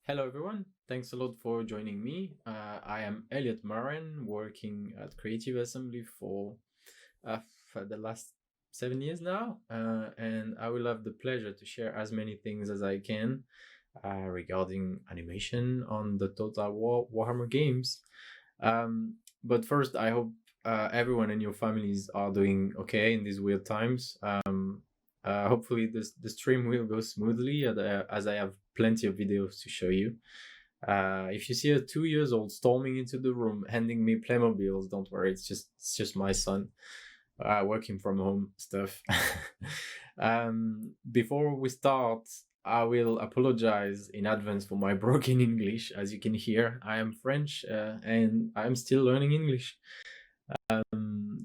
Hello, everyone. Thanks a lot for joining me. I am Elliot Maren, working at Creative Assembly for the last 7 years now, and I will have the pleasure to share as many things as I can regarding animation on the Total Warhammer games. But first, I hope everyone and your families are doing okay in these weird times. Hopefully, the stream will go smoothly as I have plenty of videos to show you. If you see a 2 years old storming into the room handing me Playmobiles, don't worry, it's just my son working from home stuff. Before we start, I will apologize in advance for my broken English. As you can hear, I am French and I'm still learning English.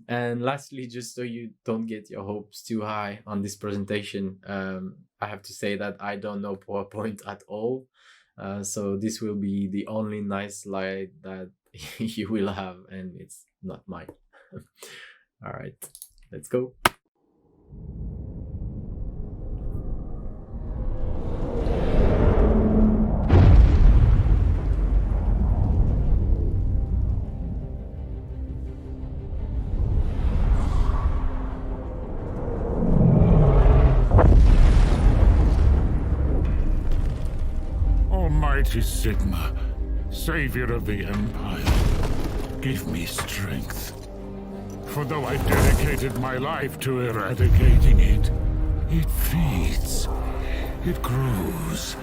And lastly, just so you don't get your hopes too high on this presentation, I have to say that I don't know PowerPoint at all. So this will be the only nice slide that you will have, and it's not mine. All right, let's go. Almighty Sigma, savior of the Empire, give me strength. For though I've dedicated my life to eradicating it, it feeds, it grows,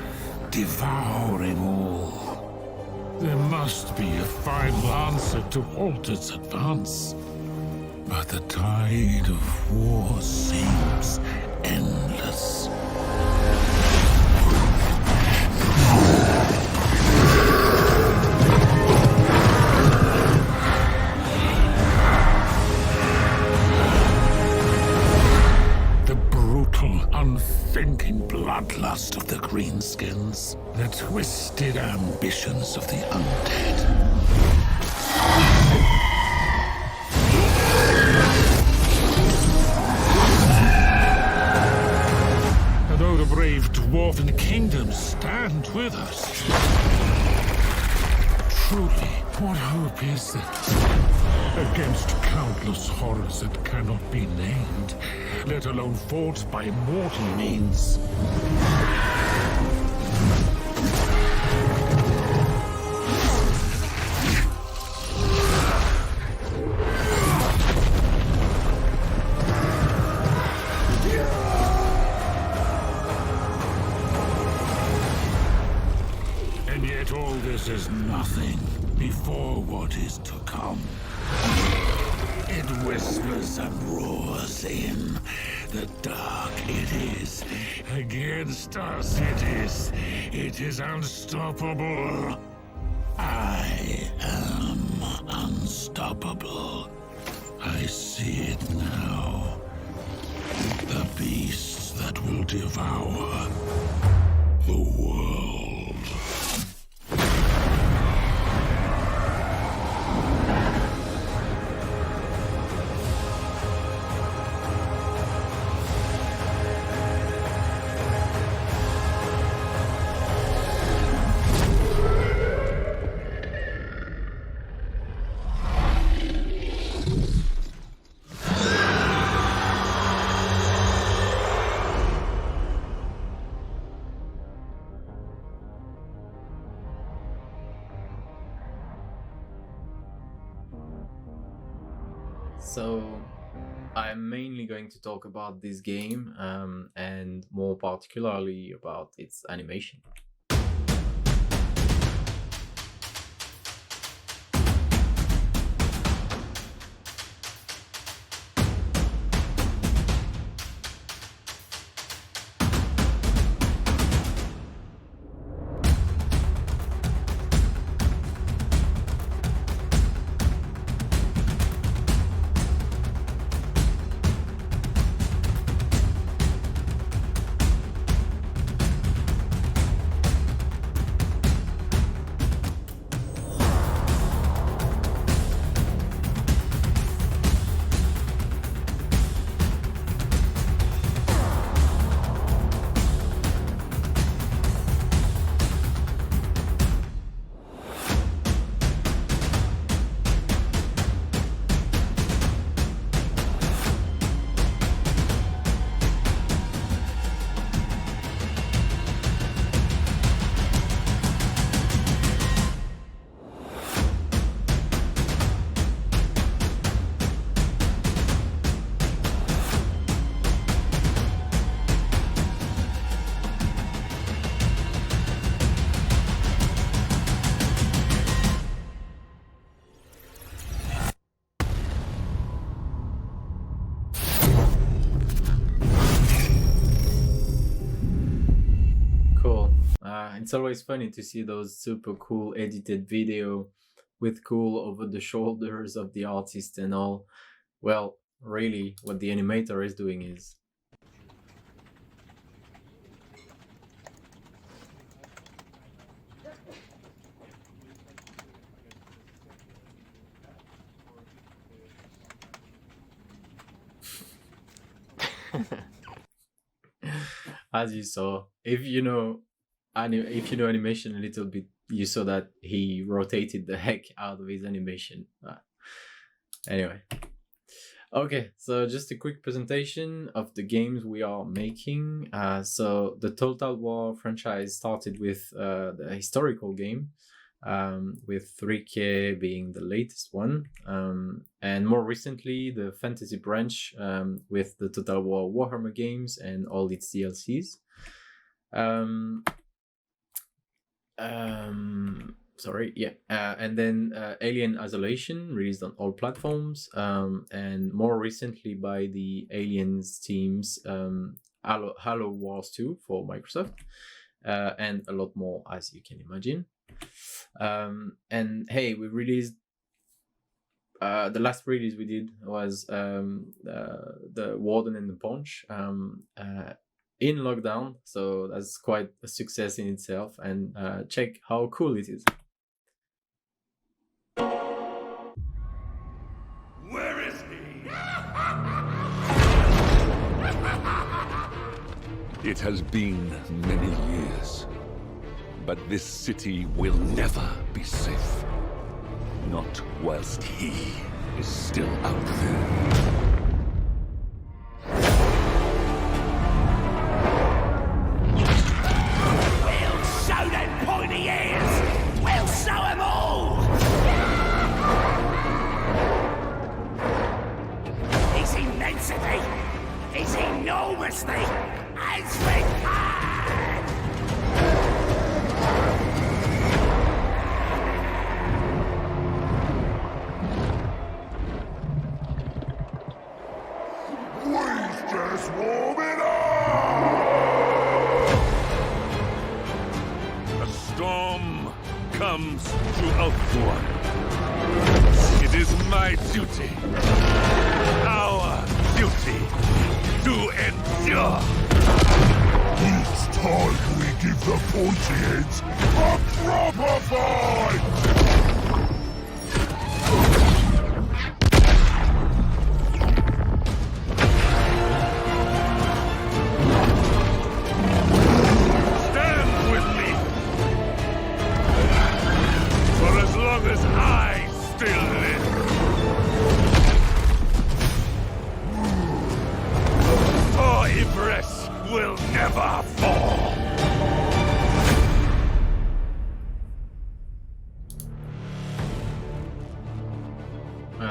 devouring all. There must be a final answer to halt its advance. But the tide of war seems endless. Unthinking bloodlust of the greenskins, the twisted ambitions of the undead. And though the brave dwarven kingdoms stand with us, truly, what hope is there? Against countless horrors that cannot be named, let alone fought by mortal means. And yet all this is nothing before what is to come. It whispers and roars in. The dark it is. Against us it is unstoppable. I am unstoppable. I see it now. The beasts that will devour the world. So I'm mainly going to talk about this game and more particularly about its animation. It's always funny to see those super cool edited video with cool over the shoulders of the artist and all. Well, really, what the animator is doing is as you saw, if you know animation a little bit, you saw that he rotated the heck out of his animation. Anyway, okay, so just a quick presentation of the games we are making. So the Total War franchise started with the historical game, with 3K being the latest one, and more recently the fantasy branch, with the Total War Warhammer games and all its DLCs. And then Alien Isolation, released on all platforms, and more recently by the Aliens teams, Halo Wars 2 for Microsoft, and a lot more, as you can imagine. And hey, we released the last release we did was the Warden and the Punch, in lockdown, so that's quite a success in itself. And check how cool it is. Where is he? It has been many years, but this city will never be safe. Not whilst he is still out there. We'll show them pointy ears! We'll show them all! He's immensity! He's enormously as we can! Please just warm it up! A storm comes to avoid. It is my duty, our duty, to endure. It's time we give the pointy heads a proper fight! Stand with me! For as long as I still live. Our Icarus will never fall!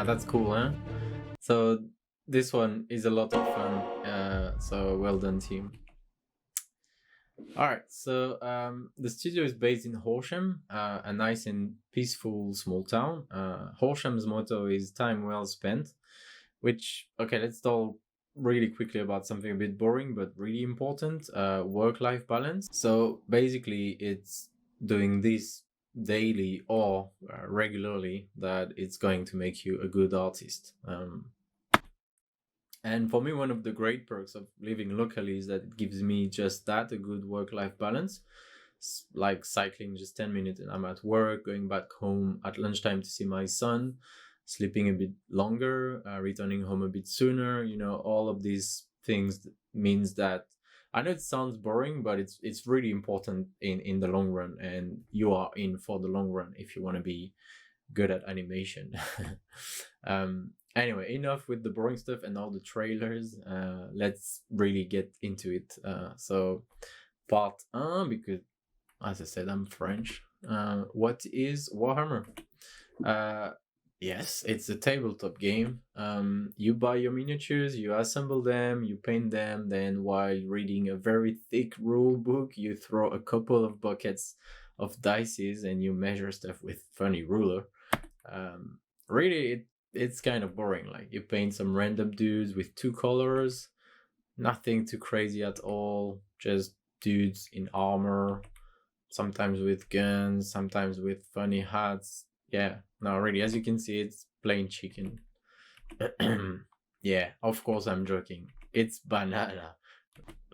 That's cool, huh? So this one is a lot of fun. So well done, team. Alright, so the studio is based in Horsham, a nice and peaceful small town. Horsham's motto is time well spent, which, okay, let's talk really quickly about something a bit boring but really important, work-life balance. So basically it's doing this daily or regularly that it's going to make you a good artist. And for me, one of the great perks of living locally is that it gives me just that, a good work-life balance. Like cycling just 10 minutes and I'm at work, going back home at lunchtime to see my son, sleeping a bit longer, returning home a bit sooner. You know, all of these things means that, I know it sounds boring, but it's really important in the long run, and you are in for the long run if you want to be good at animation. Anyway, enough with the boring stuff and all the trailers. Let's really get into it. So part 1, because as I said, I'm French. What is Warhammer? Yes, it's a tabletop game. You buy your miniatures, you assemble them, you paint them, then while reading a very thick rule book, you throw a couple of buckets of dices and you measure stuff with funny ruler. Really, it's kind of boring. Like, you paint some random dudes with 2 colors, nothing too crazy at all, just dudes in armor, sometimes with guns, sometimes with funny hats. Yeah, no, really, as you can see, it's plain chicken. Yeah, of course I'm joking. It's banana.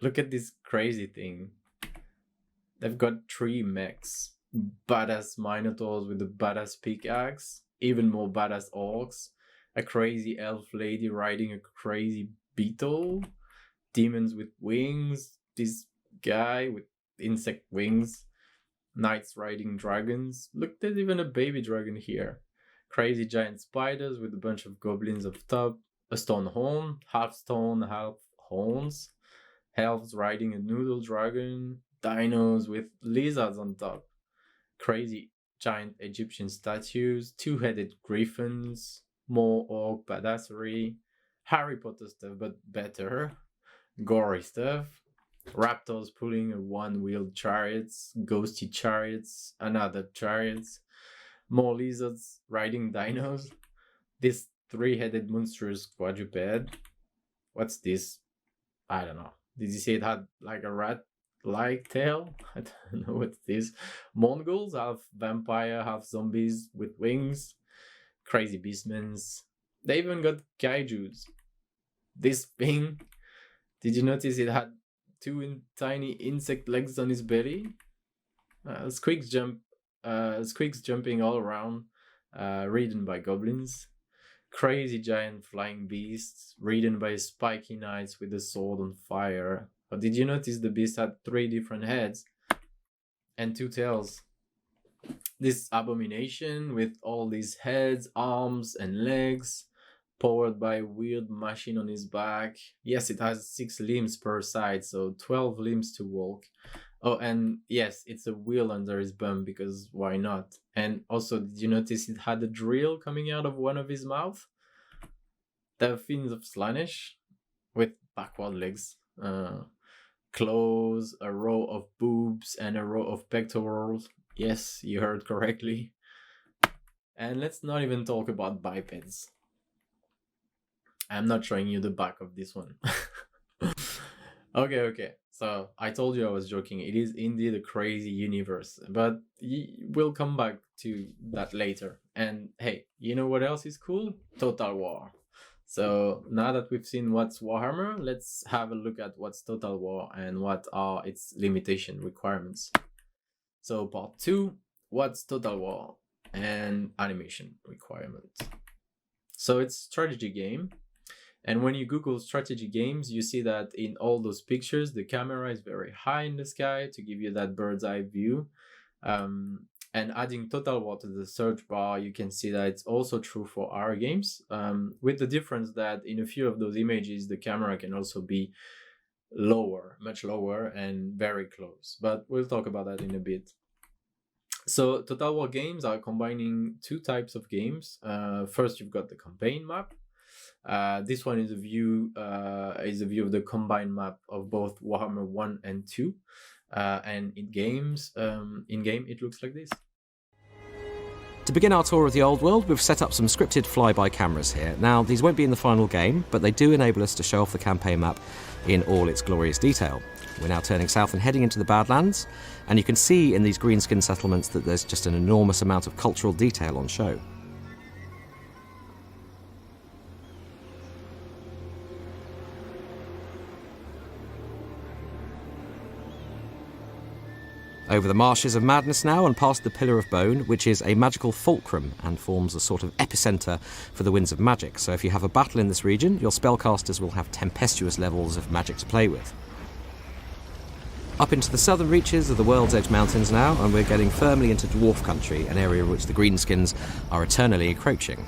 Look at this crazy thing. They've got 3 mechs. Badass minotaurs with a badass pickaxe. Even more badass orcs. A crazy elf lady riding a crazy beetle. Demons with wings. This guy with insect wings. Knights riding dragons. Look, there's even a baby dragon here. Crazy giant spiders with a bunch of goblins up top. A stone horn, half stone, half horns. Elves riding a noodle dragon. Dinos with lizards on top. Crazy giant Egyptian statues. 2-headed griffins. More orc badassery. Harry Potter stuff, but better. Gory stuff. Raptors pulling a 1-wheeled chariots, ghosty chariots, another chariots, more lizards riding dinos, this 3-headed monstrous quadruped. What's this? I don't know. Did you say it had like a rat-like tail? I don't know what's this. Mongols, half vampire, half zombies with wings, crazy beastmans. They even got kaijus. This thing, did you notice it had 2 tiny insect legs on his belly? Squigs jumping all around, ridden by goblins. Crazy giant flying beasts, ridden by spiky knights with a sword on fire. But did you notice the beast had 3 different heads and 2 tails? This abomination with all these heads, arms, and legs, powered by a weird machine on his back. Yes, it has 6 limbs per side, so 12 limbs to walk. Oh, and yes, it's a wheel under his bum, because why not? And also, did you notice it had a drill coming out of one of his mouth? The fins of Slaanesh, with backward legs, claws, a row of boobs, and a row of pectorals. Yes, you heard correctly. And let's not even talk about bipeds. I'm not showing you the back of this one. Okay. So I told you I was joking. It is indeed a crazy universe, but we'll come back to that later. And hey, you know what else is cool? Total War. So now that we've seen what's Warhammer, let's have a look at what's Total War and what are its limitation requirements. So part 2, what's Total War and animation requirements. So it's a strategy game. And when you Google strategy games, you see that in all those pictures, the camera is very high in the sky to give you that bird's eye view. And adding Total War to the search bar, you can see that it's also true for our games, with the difference that in a few of those images, the camera can also be lower, much lower, and very close. But we'll talk about that in a bit. So Total War games are combining 2 types of games. First, you've got the campaign map. This one is a view of the combined map of both Warhammer 1 and 2. And in game it looks like this. To begin our tour of the old world, we've set up some scripted flyby cameras here. Now, these won't be in the final game, but they do enable us to show off the campaign map in all its glorious detail. We're now turning south and heading into the Badlands, and you can see in these greenskin settlements that there's just an enormous amount of cultural detail on show. Over the marshes of madness now and past the Pillar of Bone, which is a magical fulcrum and forms a sort of epicentre for the winds of magic. So if you have a battle in this region, your spellcasters will have tempestuous levels of magic to play with. Up into the southern reaches of the World's Edge Mountains now, and we're getting firmly into dwarf country, an area in which the greenskins are eternally encroaching.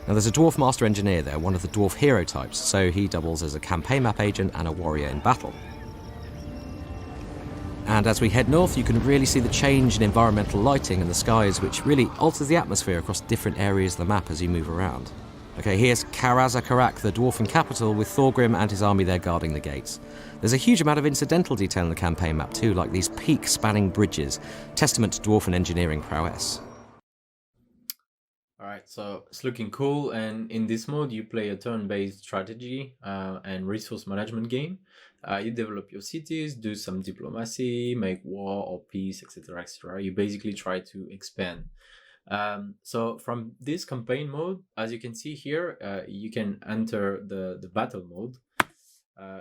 Now there's a dwarf master engineer there, one of the dwarf hero types, so he doubles as a campaign map agent and a warrior in battle. And as we head north, you can really see the change in environmental lighting in the skies, which really alters the atmosphere across different areas of the map as you move around. Okay, here's Karazakarak, the dwarfen capital, with Thorgrim and his army there guarding the gates. There's a huge amount of incidental detail in the campaign map too, like these peak-spanning bridges, testament to dwarfen engineering prowess. Alright, so it's looking cool, and in this mode you play a turn-based strategy and resource management game. You develop your cities, do some diplomacy, make war or peace, etc., etc. You basically try to expand. So from this campaign mode, as you can see here, you can enter the battle mode,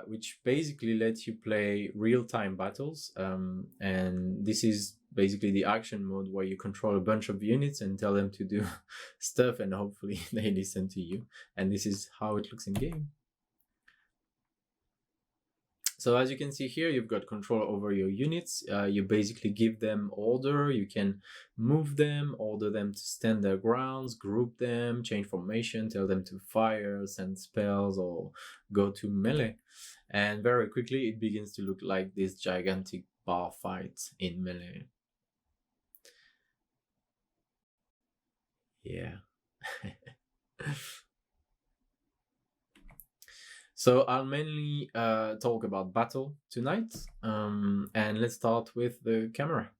which basically lets you play real-time battles. And this is basically the action mode where you control a bunch of units and tell them to do stuff, and hopefully they listen to you. And this is how it looks in game. So as you can see here, you've got control over your units. You basically give them order. You can move them, order them to stand their grounds, group them, change formation, tell them to fire, send spells, or go to melee. And very quickly, it begins to look like this gigantic bar fight in melee. Yeah. So I'll mainly talk about battle tonight, and let's start with the camera.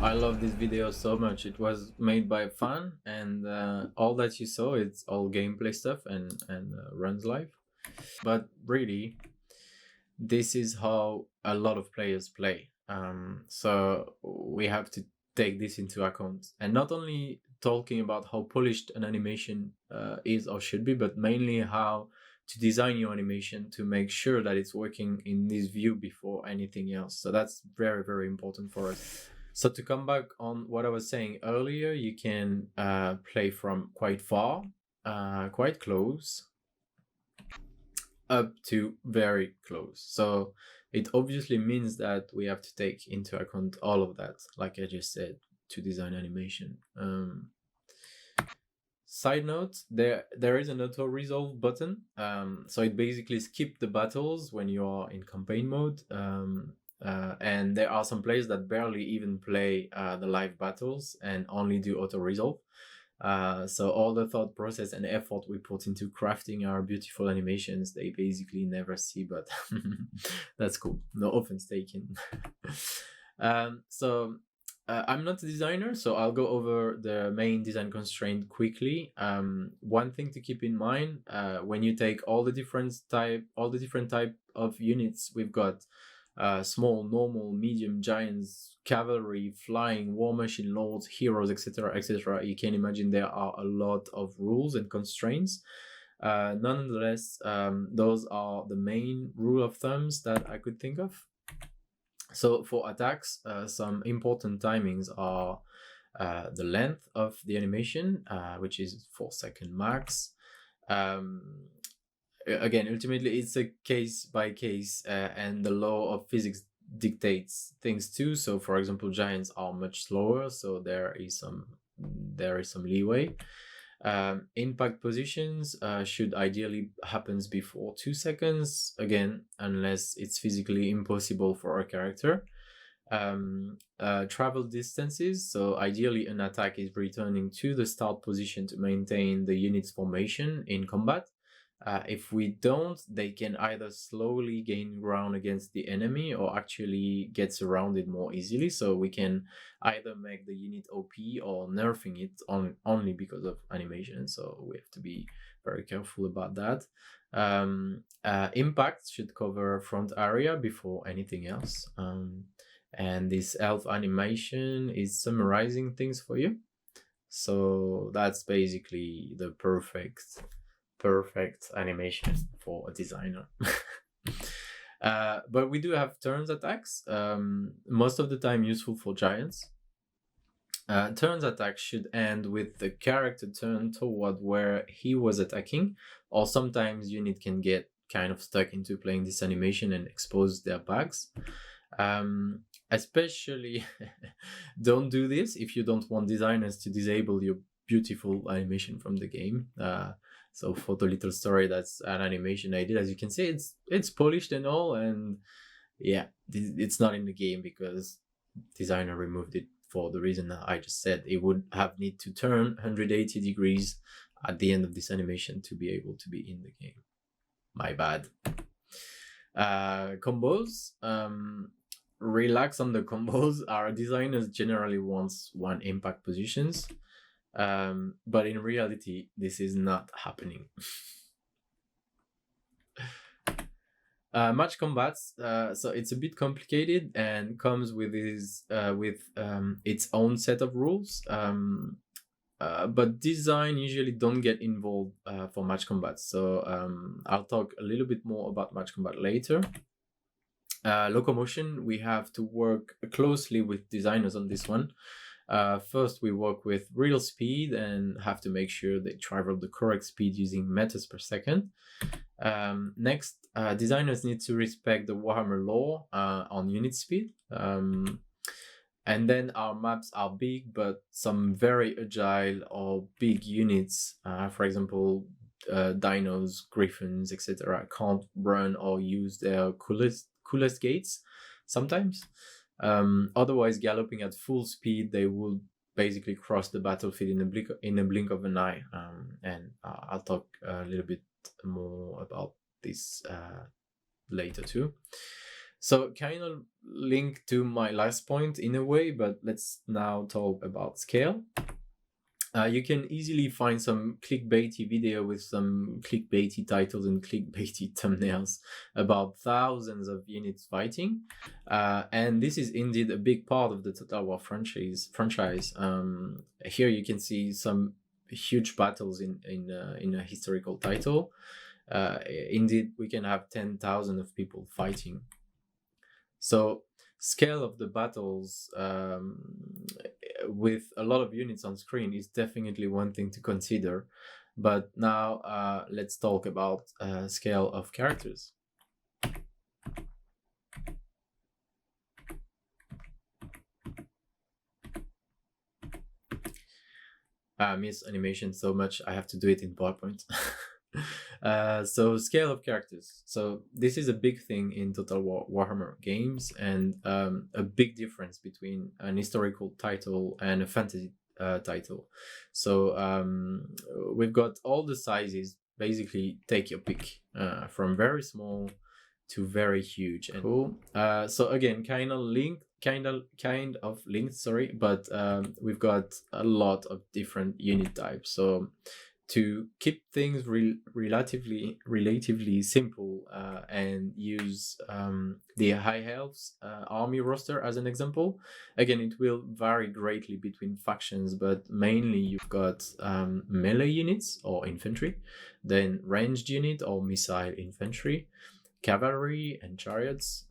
I love this video so much. It was made by a fan, and all that you saw, it's all gameplay stuff and runs live. But really, this is how a lot of players play. So we have to take this into account, and not only talking about how polished an animation is or should be, but mainly how to design your animation to make sure that it's working in this view before anything else. So that's very, very important for us. So to come back on what I was saying earlier, you can play from quite far, quite close, up to very close. So it obviously means that we have to take into account all of that, like I just said, to design animation. Side note, there is an auto resolve button, so it basically skips the battles when you are in campaign mode. And there are some players that barely even play the live battles and only do auto resolve. So all the thought process and effort we put into crafting our beautiful animations, they basically never see, but that's cool. No offense taken. I'm not a designer, so I'll go over the main design constraint quickly. One thing to keep in mind, when you take all the different type of units, we've got small, normal, medium, giants, cavalry, flying, war machine, lords, heroes, etc., etc. You can imagine there are a lot of rules and constraints. Nonetheless, those are the main rule of thumbs that I could think of. So for attacks, some important timings are the length of the animation, which is 4 second max. Again, ultimately it's a case by case, and the law of physics dictates things too. So for example, giants are much slower, so there is some leeway. Impact positions should ideally happens before 2 seconds, again, unless it's physically impossible for a character. Travel distances, so ideally an attack is returning to the start position to maintain the unit's formation in combat. If we don't, they can either slowly gain ground against the enemy or actually get surrounded more easily. So we can either make the unit OP or nerfing it only because of animation. So we have to be very careful about that. Impact should cover front area before anything else. And this elf animation is summarizing things for you. So that's basically the perfect animation for a designer. But we do have turns attacks, most of the time useful for giants. Turns attack should end with the character turn toward where he was attacking, or sometimes unit can get kind of stuck into playing this animation and expose their backs. Especially don't do this if you don't want designers to disable your beautiful animation from the game. So for the little story, that's an animation I did. As you can see, it's polished and all, and yeah, it's not in the game because designer removed it for the reason that I just said. It would have need to turn 180 degrees at the end of this animation to be able to be in the game. My bad. Combos. Relax on the combos. Our designers generally wants one impact positions. But in reality, this is not happening. Match combats, so it's a bit complicated and comes with its own set of rules. But design usually don't get involved for match combats. So I'll talk a little bit more about match combat later. Locomotion, we have to work closely with designers on this one. First, we work with real speed and have to make sure they travel the correct speed using meters per second. Next, designers need to respect the Warhammer law on unit speed. And then our maps are big, but some very agile or big units, for example, dinos, griffins, etc., can't run or use their coolest gates sometimes. Otherwise, galloping at full speed, they would basically cross the battlefield in a blink of an eye. And I'll talk a little bit more about this later too. So kind of linked to my last point in a way, but let's now talk about scale. You can easily find some clickbaity video with some clickbaity titles and clickbaity thumbnails about thousands of units fighting. And this is indeed a big part of the Total War franchise. Here you can see some huge battles in a historical title. Indeed, we can have 10,000 of people fighting. So scale of the battles with a lot of units on screen is definitely one thing to consider. But now let's talk about scale of characters. I miss animation so much, I have to do it in PowerPoint. So scale of characters. So this is a big thing in Total Warhammer games, and a big difference between an historical title and a title. So we've got all the sizes. Basically, take your pick, from very small to very huge. And cool. So again, kind of linked, sorry, but we've got a lot of different unit types. So to keep things relatively simple, and use the high elves army roster as an example. Again, it will vary greatly between factions, but mainly you've got melee units or infantry, then ranged unit or missile infantry, cavalry and chariots,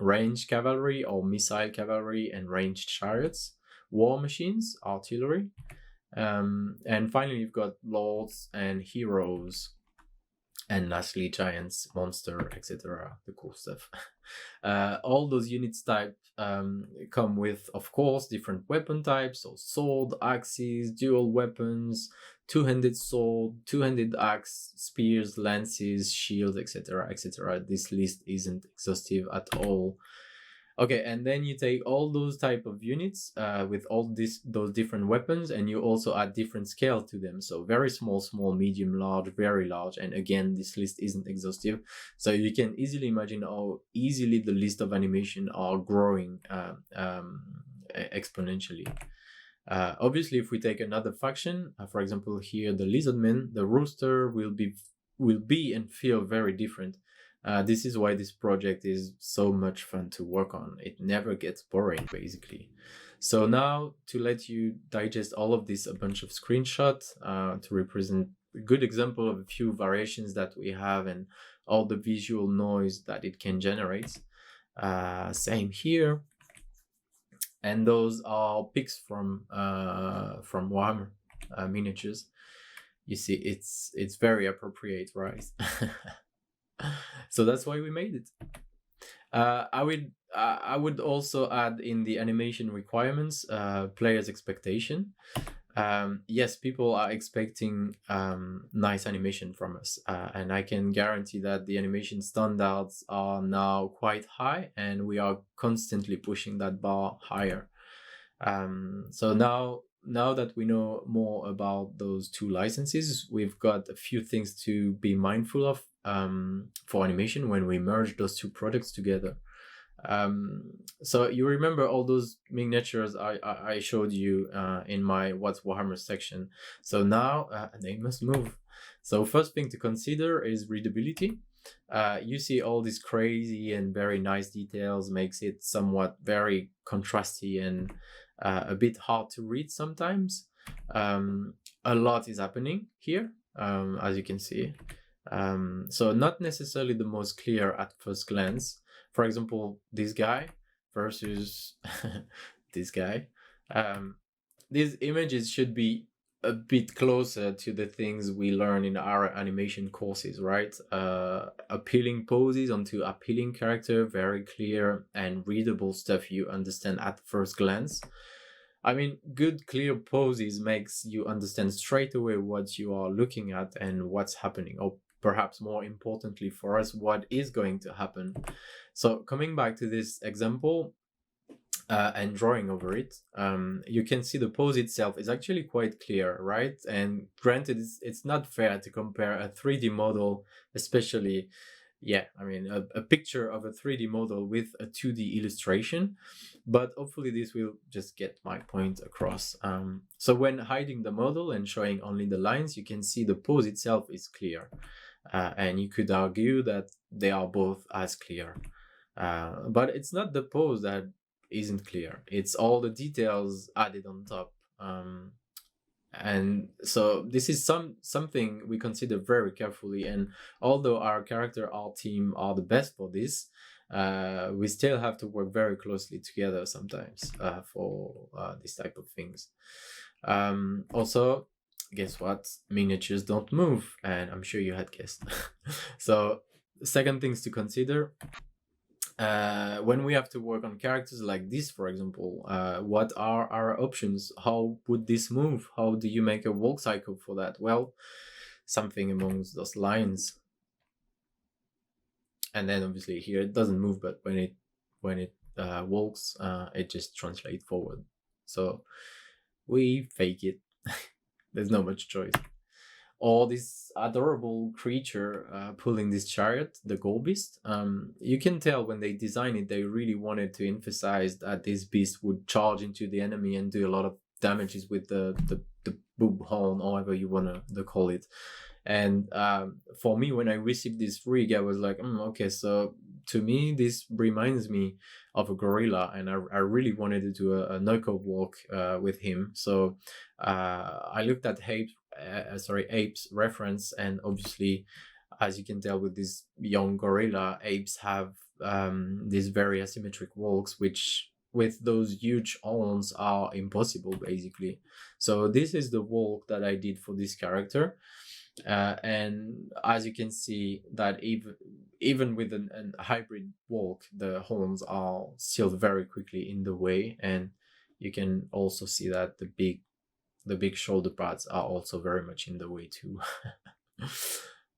ranged cavalry or missile cavalry and ranged chariots, war machines, artillery, and finally you've got lords and heroes, and lastly giants, monster, etc. The cool stuff. All those units type come with, of course, different weapon types, so sword, axes, dual weapons, two-handed sword, two-handed axe, spears, lances, shields, etc., etc. This list isn't exhaustive at all. Okay, and then you take all those type of units with all those different weapons, and you also add different scale to them. So very small, medium, large, very large. And again, this list isn't exhaustive. So you can easily imagine how easily the list of animation are growing exponentially. Obviously, if we take another faction, for example, here the Lizardmen, the roster will be and feel very different. This is why this project is so much fun to work on. It never gets boring, basically. So now, to let you digest all of this, a bunch of screenshots to represent a good example of a few variations that we have and all the visual noise that it can generate. Same here. And those are pics from Warhammer miniatures. You see, it's very appropriate, right? So that's why we made it. I would also add in the animation requirements, players' expectation. Yes, people are expecting nice animation from us, and I can guarantee that the animation standards are now quite high, and we are constantly pushing that bar higher. So now that we know more about those two licenses, we've got a few things to be mindful of for animation when we merge those two products together. So you remember all those miniatures I showed you in my What's Warhammer section. So now they must move. So first thing to consider is readability. You see all these crazy and very nice details makes it somewhat very contrasty and a bit hard to read sometimes. A lot is happening here, as you can see. So not necessarily the most clear at first glance. For example, this guy versus this guy. These images should be a bit closer to the things we learn in our animation courses, right? Appealing poses onto appealing character, very clear and readable stuff you understand at first glance. I mean, good clear poses makes you understand straight away what you are looking at and what's happening, or perhaps more importantly for us, what is going to happen. So coming back to this example, and drawing over it, you can see the pose itself is actually quite clear, right? And granted, it's not fair to compare a 3D model, especially, yeah, I mean, a picture of a 3D model with a 2D illustration, but hopefully this will just get my point across. So when hiding the model and showing only the lines, you can see the pose itself is clear. And you could argue that they are both as clear. But it's not the pose that isn't clear, it's all the details added on top. And so this is something we consider very carefully, and although our team are the best for this, we still have to work very closely together sometimes for this type of things. Also, guess what? Miniatures don't move, and I'm sure you had guessed. So second things to consider, when we have to work on characters like this, for example, what are our options? How would this move? How do you make a walk cycle for that? Well, something amongst those lines. And then obviously here it doesn't move, but when it walks, it just translates forward. So we fake it. There's no much choice. Or this adorable creature pulling this chariot, the Gold Beast. You can tell when they designed it, they really wanted to emphasize that this beast would charge into the enemy and do a lot of damages with the boob horn, or however you want to call it. And for me, when I received this rig, I was like, okay, so to me, this reminds me of a gorilla, and I really wanted to do a knuckle walk with him. So I looked at apes reference, and obviously, as you can tell with this young gorilla, apes have these very asymmetric walks, which with those huge horns are impossible basically. So this is the walk that I did for this character. And as you can see that even with a hybrid walk, the horns are still very quickly in the way, and you can also see that the big shoulder pads are also very much in the way too.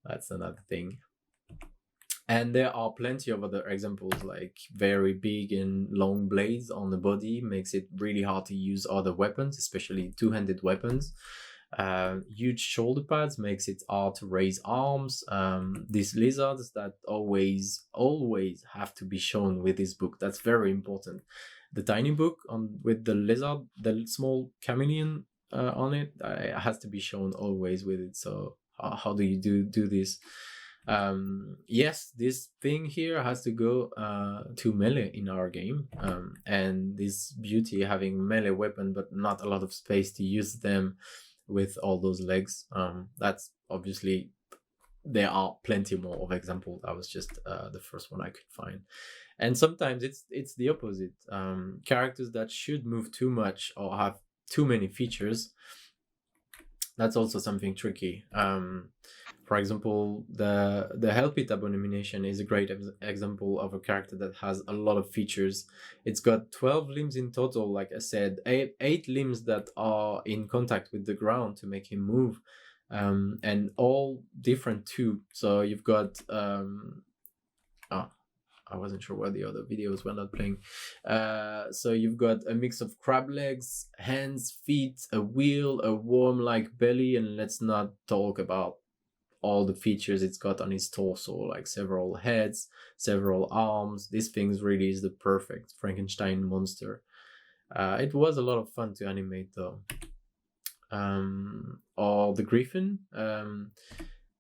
That's another thing. And there are plenty of other examples, like very big and long blades on the body makes it really hard to use other weapons, especially two-handed weapons. Huge shoulder pads makes it hard to raise arms. These lizards that always have to be shown with this book. That's very important. The tiny book with the lizard, the small chameleon on it, has to be shown always with it. So how do you do this? Yes, this thing here has to go to melee in our game, and this beauty having melee weapon but not a lot of space to use them with all those legs. That's obviously, there are plenty more of examples. That was just the first one I could find. And sometimes it's the opposite. Characters that should move too much or have too many features, that's also something tricky. For example, the Help It Abomination is a great example of a character that has a lot of features. It's got 12 limbs in total, like I said, eight limbs that are in contact with the ground to make him move, and all different too. So you've got I wasn't sure why the other videos were not playing. So you've got a mix of crab legs, hands, feet, a wheel, a worm-like belly, and let's not talk about all the features it's got on his torso, like several heads, several arms. This thing really is the perfect Frankenstein monster. It was a lot of fun to animate though. Or the griffin.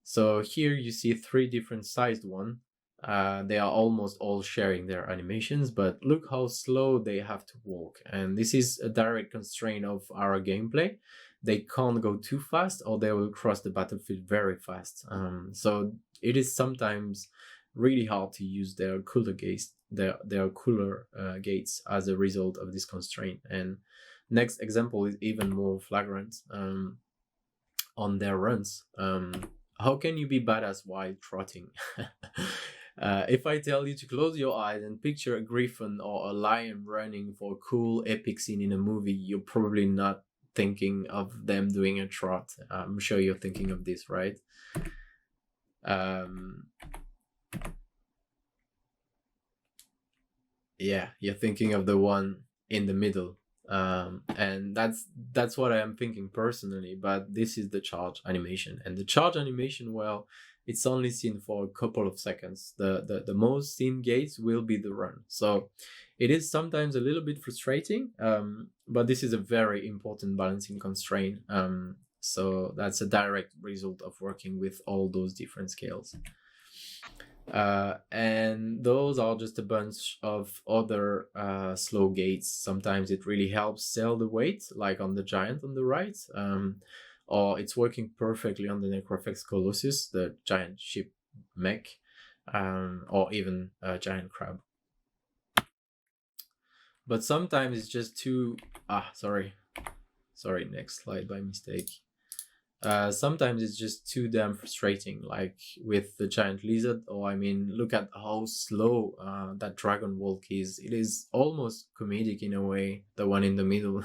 So here you see 3 different sized ones. They are almost all sharing their animations, but look how slow they have to walk. And this is a direct constraint of our gameplay. They can't go too fast or they will cross the battlefield very fast. So it is sometimes really hard to use their cooler gates, their cooler gates as a result of this constraint. And next example is even more flagrant on their runs. How can you be badass while trotting? If I tell you to close your eyes and picture a griffin or a lion running for a cool epic scene in a movie, you're probably not thinking of them doing a trot. I'm sure you're thinking of this, right? Yeah, you're thinking of the one in the middle. And that's what I am thinking personally, but this is the charge animation. And the charge animation, well, it's only seen for a couple of seconds. The most seen gates will be the run. So it is sometimes a little bit frustrating, but this is a very important balancing constraint. So that's a direct result of working with all those different scales. And those are just a bunch of other slow gates. Sometimes it really helps sell the weight, like on the giant on the right. Or it's working perfectly on the Necrofex Colossus, the giant ship mech, or even a giant crab. But sometimes it's just too... sorry, next slide by mistake. Sometimes it's just too damn frustrating, like with the giant lizard, or I mean, look at how slow that dragon walk is. It is almost comedic in a way, the one in the middle.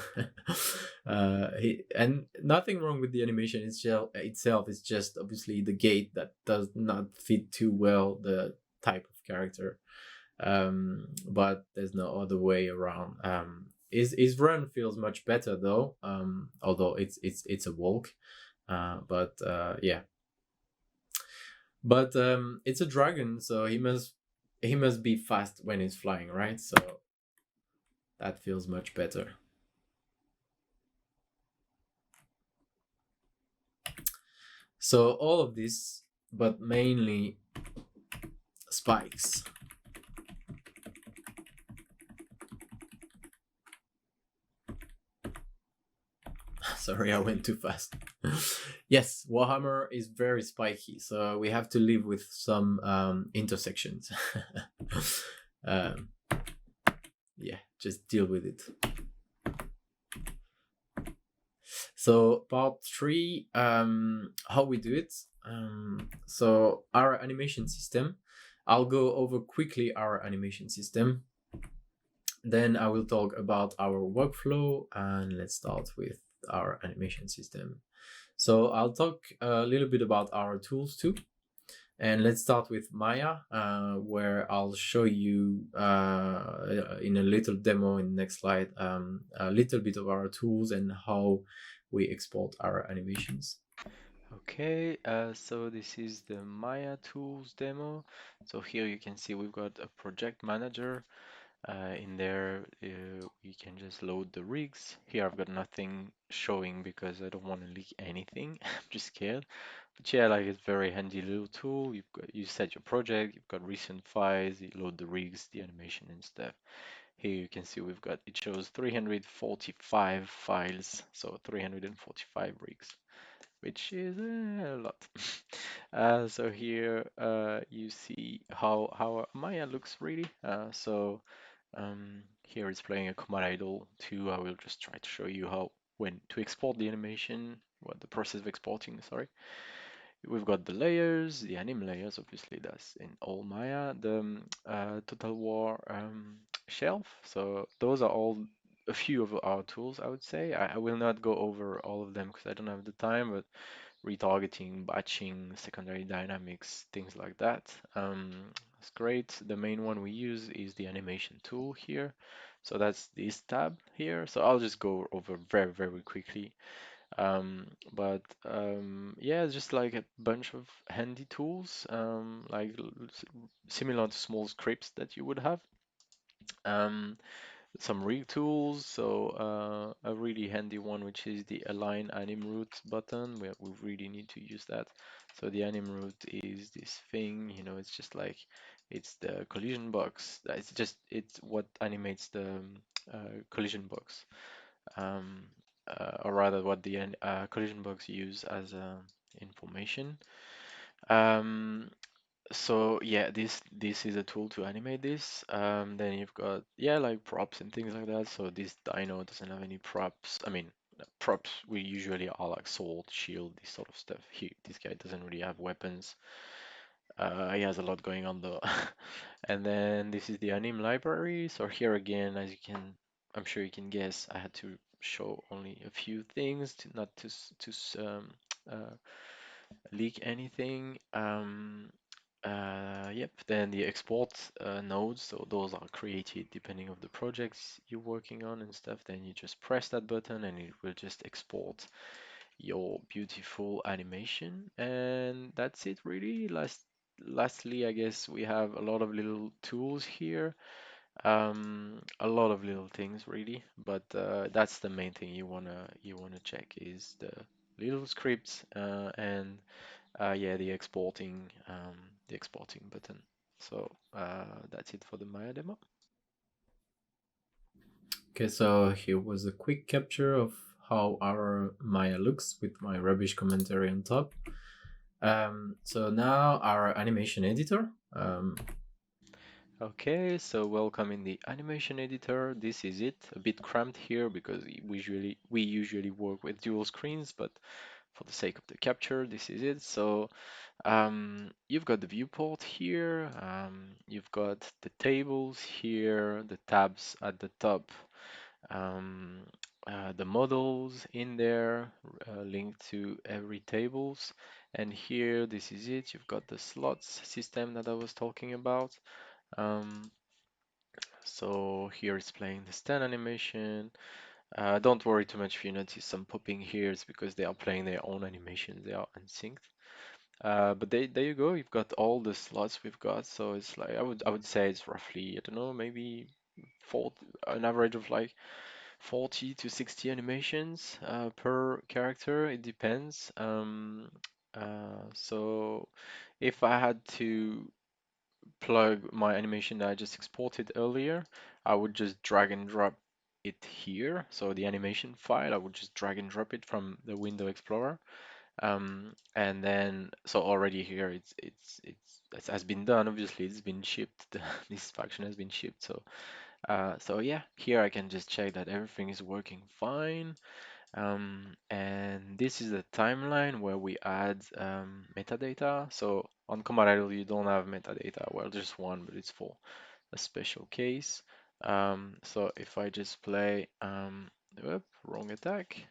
And nothing wrong with the animation itself, it's just obviously the gait that does not fit too well the type of character. But there's no other way around. his run feels much better though, although it's a walk, but yeah. But it's a dragon, so he must be fast when he's flying, right? So that feels much better. So all of this, but mainly spikes. Sorry, I went too fast. Yes, Warhammer is very spiky, so we have to live with some intersections. um, yeah, just deal with it. So part 3, how we do it. So our animation system, I'll go over quickly our animation system. Then I will talk about our workflow, and let's start with our animation system. So I'll talk a little bit about our tools too. And let's start with Maya, where I'll show you in a little demo in the next slide a little bit of our tools and how we export our animations. Okay, so this is the Maya tools demo. So here you can see we've got a project manager. In there, you can just load the rigs. Here I've got nothing showing because I don't want to leak anything. I'm just scared. But yeah, like it's very handy little tool. You set your project, you've got recent files, you load the rigs, the animation and stuff. Here you can see it shows 345 files, so 345 rigs, which is a lot. So here you see how Maya looks really. Here it's playing a command idle too. I will just try to show you when to export the animation, what the process of exporting, sorry. We've got the layers, the anim layers, obviously that's in all Maya, the Total War shelf. So those are all a few of our tools, I would say. I will not go over all of them because I don't have the time, but retargeting, batching, secondary dynamics, things like that. It's great. The main one we use is the animation tool here. So that's this tab here. So I'll just go over very, very quickly. Yeah, it's just like a bunch of handy tools, similar to small scripts that you would have. Some rig tools, so a really handy one, which is the align anim root button. We really need to use that. So the anim root is this thing, it's just like it's the collision box. It's what animates the collision box, or rather what the collision box use as information. Um, so yeah, this is a tool to animate this. Then you've got like props and things like that. So this dino doesn't have any props. I mean, props we usually are like sword, shield, this sort of stuff. This guy doesn't really have weapons. He has a lot going on though. And then this is the anim library. So here again, I'm sure you can guess, I had to show only a few things to not uh, leak anything. Yep, then the export nodes, so those are created depending of the projects you're working on and stuff. Then you just press that button and it will just export your beautiful animation. And that's it really. Lastly, I guess we have a lot of little tools here. A lot of little things really, but that's the main thing you wanna check is the little scripts and yeah, the exporting button. So that's it for the Maya demo. Okay, so here was a quick capture of how our Maya looks with my rubbish commentary on top. So now our animation editor. Okay, so welcome in the animation editor. This is it. A bit cramped here because we usually work with dual screens, but for the sake of the capture, this is it. So you've got the viewport here. You've got the tables here, the tabs at the top, um, the models in there linked to every tables. And here, this is it. You've got the slots system that I was talking about. Um, So here it's playing the stand animation. Don't worry too much if you notice some popping here. It's because they are playing their own animations. They are unsynced. But there you go. You've got all the slots we've got. So it's like I would say it's roughly, I don't know, maybe 40, an average of like 40 to 60 animations per character. It depends. So if I had to plug my animation that I just exported earlier, I would just drag and drop it here. So the animation file, I would just drag and drop it from the Window Explorer. And then, so already here, it has been done. Obviously, it's been shipped. This faction has been shipped. So yeah, here I can just check that everything is working fine. And this is the timeline where we add metadata. So on Command Idle, you don't have metadata. Well, just one, but it's for a special case. So if I just play, wrong attack.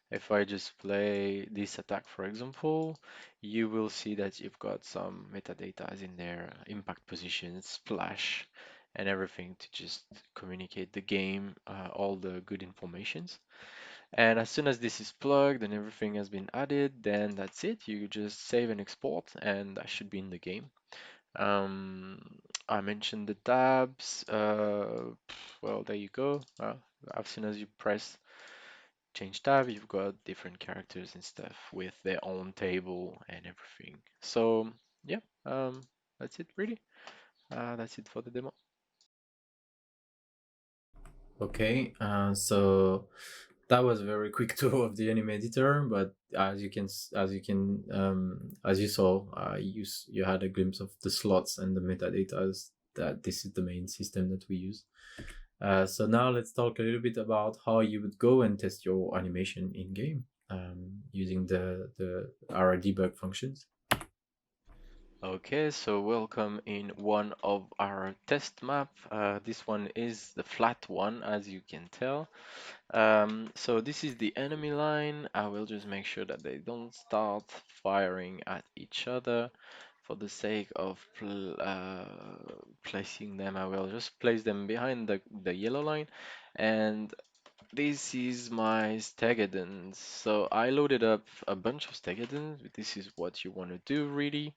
If I just play this attack, for example, you will see that you've got some metadata in there, impact positions, splash, and everything to just communicate the game, all the good informations. And as soon as this is plugged and everything has been added, then that's it. You just save and export, and that should be in the game. Um, I mentioned the tabs. Well, there you go. As soon as you press change tab, you've got different characters and stuff with their own table and everything. So yeah, that's it really. That's it for the demo. Okay, so that was a very quick tour of the Animator, but as you saw, you had a glimpse of the slots and the metadata. That this is the main system that we use. So now let's talk a little bit about how you would go and test your animation in game using the our debug functions. Okay, so welcome in one of our test map. This one is the flat one, as you can tell. So this is the enemy line. I will just make sure that they don't start firing at each other. For the sake of placing them, I will just place them behind the yellow line. And this is my stegadons. So I loaded up a bunch of stegadons. This is what you want to do really.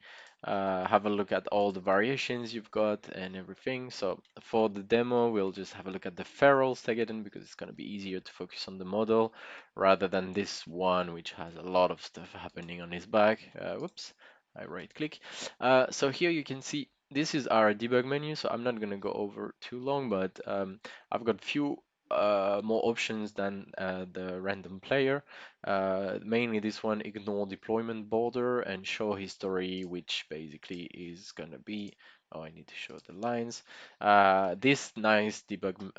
Have a look at all the variations you've got and everything. So for the demo, we'll just have a look at the feral stegadon because it's going to be easier to focus on the model rather than this one, which has a lot of stuff happening on his back. Whoops, I right click. So here you can see this is our debug menu. So I'm not going to go over too long, but I've got few more options than the random player. Mainly this one, ignore deployment border and show history, which basically is gonna be, oh, I need to show the lines. This nice debug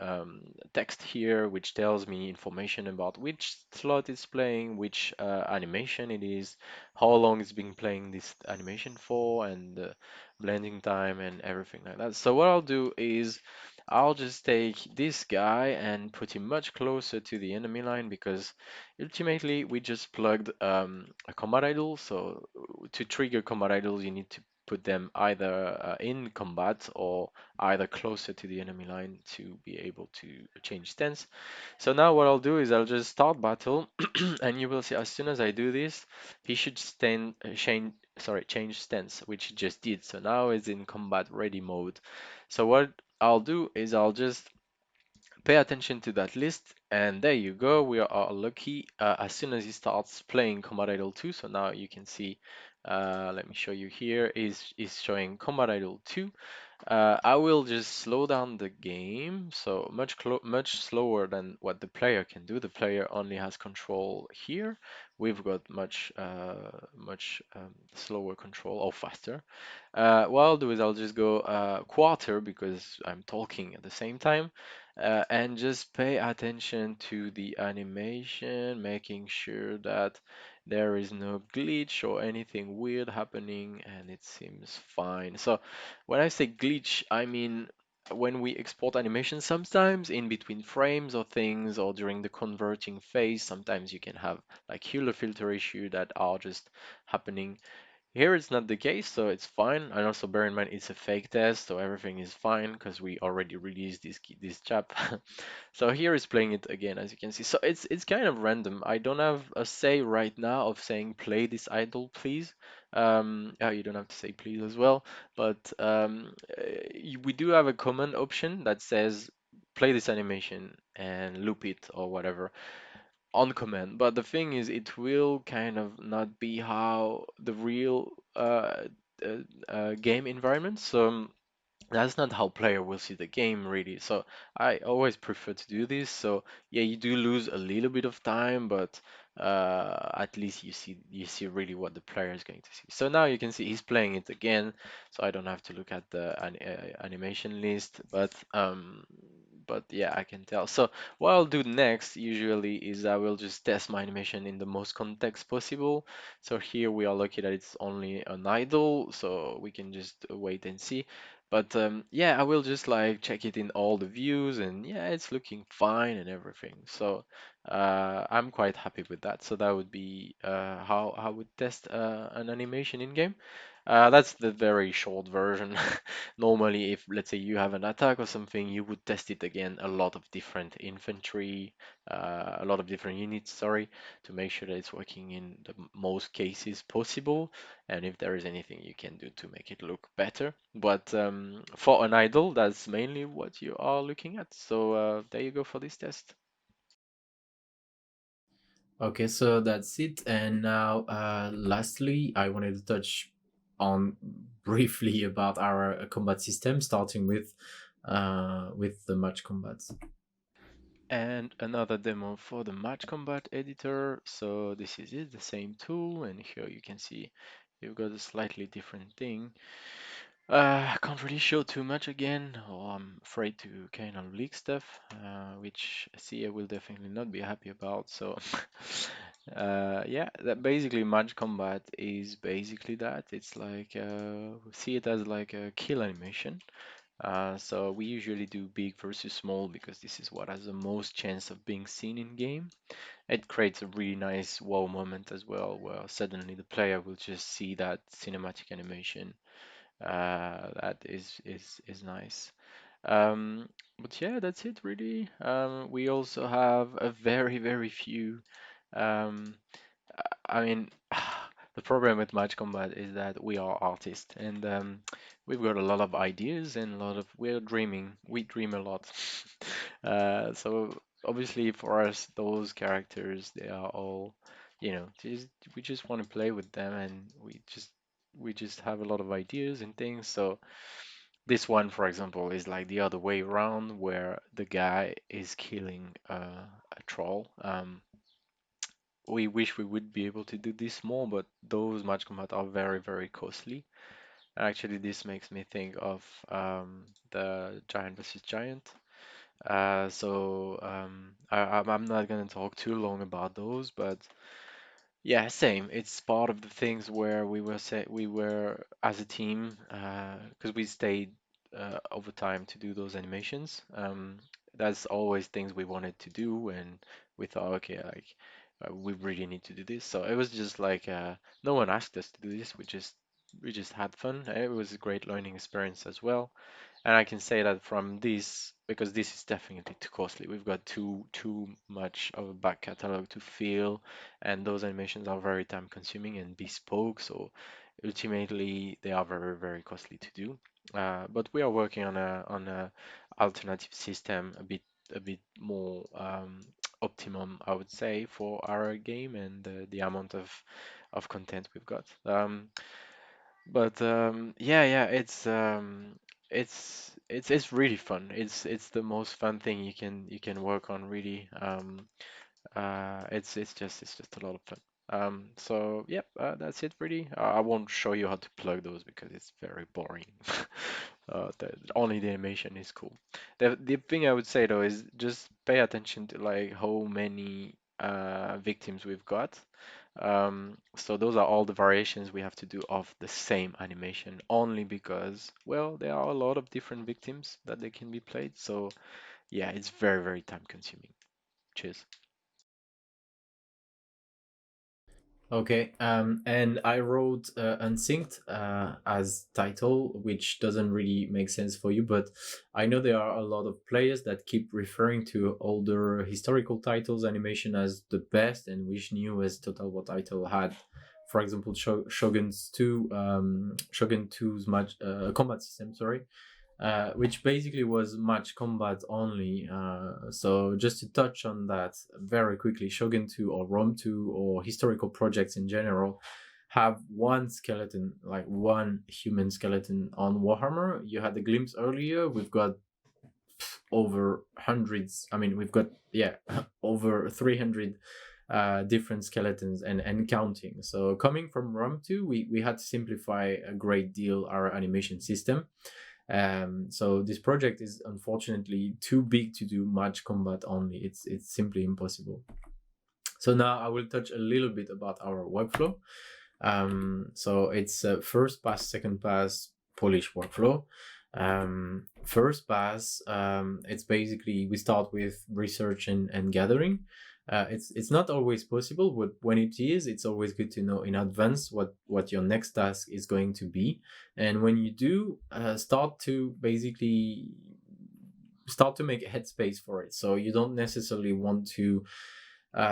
text here, which tells me information about which slot it's playing, which animation it is, how long it's been playing this animation for, and the blending time and everything like that. So what I'll do is I'll just take this guy and put him much closer to the enemy line because ultimately we just plugged a combat idle. So to trigger combat idles, you need to put them either in combat or either closer to the enemy line to be able to change stance. So now what I'll do is I'll just start battle, and you will see as soon as I do this, he should change stance, which he just did. So now it's in combat ready mode. So what I'll do is I'll just pay attention to that list, and there you go. We are lucky as soon as he starts playing Combat Idol 2. So now you can see, let me show you here, is showing Combat Idol 2. I will just slow down the game, so much slower than what the player can do. The player only has control here. We've got much slower control or faster. What I'll do is I'll just go quarter because I'm talking at the same time, and just pay attention to the animation, making sure that there is no glitch or anything weird happening, and it seems fine. So when I say glitch, I mean when we export animation, sometimes in between frames or things, or during the converting phase, sometimes you can have like Hüller filter issue that are just happening Here it's not the case, so it's fine. And also bear in mind it's a fake test, so everything is fine because we already released this chap. So here is playing it again, as you can see. So it's kind of random. I don't have a say right now of saying play this idle, please. Oh, you don't have to say please as well, but we do have a command option that says play this animation and loop it or whatever on command. But the thing is, it will kind of not be how the real game environment. So that's not how player will see the game really. So I always prefer to do this. So yeah, you do lose a little bit of time, but at least you see really what the player is going to see. So now you can see he's playing it again, so I don't have to look at the animation list, but yeah, I can tell. So what I'll do next usually is I will just test my animation in the most context possible. So here we are lucky that it's only an idle, so we can just wait and see. But yeah, I will just like check it in all the views, and yeah, it's looking fine and everything. So I'm quite happy with that. So that would be how I would test an animation in game. That's the very short version. Normally, if let's say you have an attack or something, you would test it again a lot of different infantry, a lot of different units, sorry, to make sure that it's working in the most cases possible, and if there is anything you can do to make it look better. But for an idol, that's mainly what you are looking at. So there you go for this test. Okay, so that's it. And now, lastly, I wanted to touch on briefly about our combat system, starting with the match combat. And another demo for the match combat editor. So this is it, the same tool, and here you can see you've got a slightly different thing. I can't really show too much again, or I'm afraid to kind of leak stuff, which CA will definitely not be happy about. So, yeah, that basically match combat is basically that. It's like see it as like a kill animation. So we usually do big versus small because this is what has the most chance of being seen in game. It creates a really nice wow moment as well, where suddenly the player will just see that cinematic animation that is nice. Um, but yeah, that's it really. We also have a very few. Um, I mean, the problem with Match Combat is that we are artists and we've got a lot of ideas and a lot of we're dreaming. We dream a lot. So obviously for us, those characters they are all, we just want to play with them and we just have a lot of ideas and things. So this one, for example, is like the other way around, where the guy is killing a troll. We wish we would be able to do this more, but those match combat are very costly. Actually, this makes me think of the giant versus giant. I'm not gonna talk too long about those, but yeah, same. It's part of the things where we were as a team because we stayed over time to do those animations. That's always things we wanted to do, and we thought, okay, like we really need to do this. So it was just like no one asked us to do this. We just had fun. It was a great learning experience as well. And I can say that from this, because this is definitely too costly. We've got too much of a back catalog to fill, and those animations are very time consuming and bespoke. So ultimately, they are very costly to do. But we are working on a alternative system, a bit more optimum, I would say, for our game and the amount of content we've got. But yeah, it's really fun. It's the most fun thing you can work on really. It's just a lot of fun. So yep, that's it really. I won't show you how to plug those because it's very boring. Only the animation is cool. The thing I would say though is just pay attention to like how many victims we've got. So those are all the variations we have to do of the same animation, only because, well, there are a lot of different victims that they can be played. So yeah, it's very time consuming. Cheers. Okay, and I wrote Unsynced as title, which doesn't really make sense for you, but I know there are a lot of players that keep referring to older historical titles animation as the best, and which new as Total War title had, for example, Shogun's 2, Shogun 2's combat system, sorry, which basically was match combat only. So just to touch on that very quickly, Shogun 2 or Rome 2 or historical projects in general have one skeleton, like one human skeleton on Warhammer. You had a glimpse earlier. We've got over hundreds. I mean, we've got, yeah, over 300 different skeletons and counting. So coming from Rome 2, we had to simplify a great deal our animation system. So this project is unfortunately too big to do match combat only. It's simply impossible. So now I will touch a little bit about our workflow. So it's first pass, second pass, polish workflow. First pass, it's basically we start with research and gathering. It's not always possible, but when it is, it's always good to know in advance what your next task is going to be. And when you do, start to make a headspace for it. So you don't necessarily want to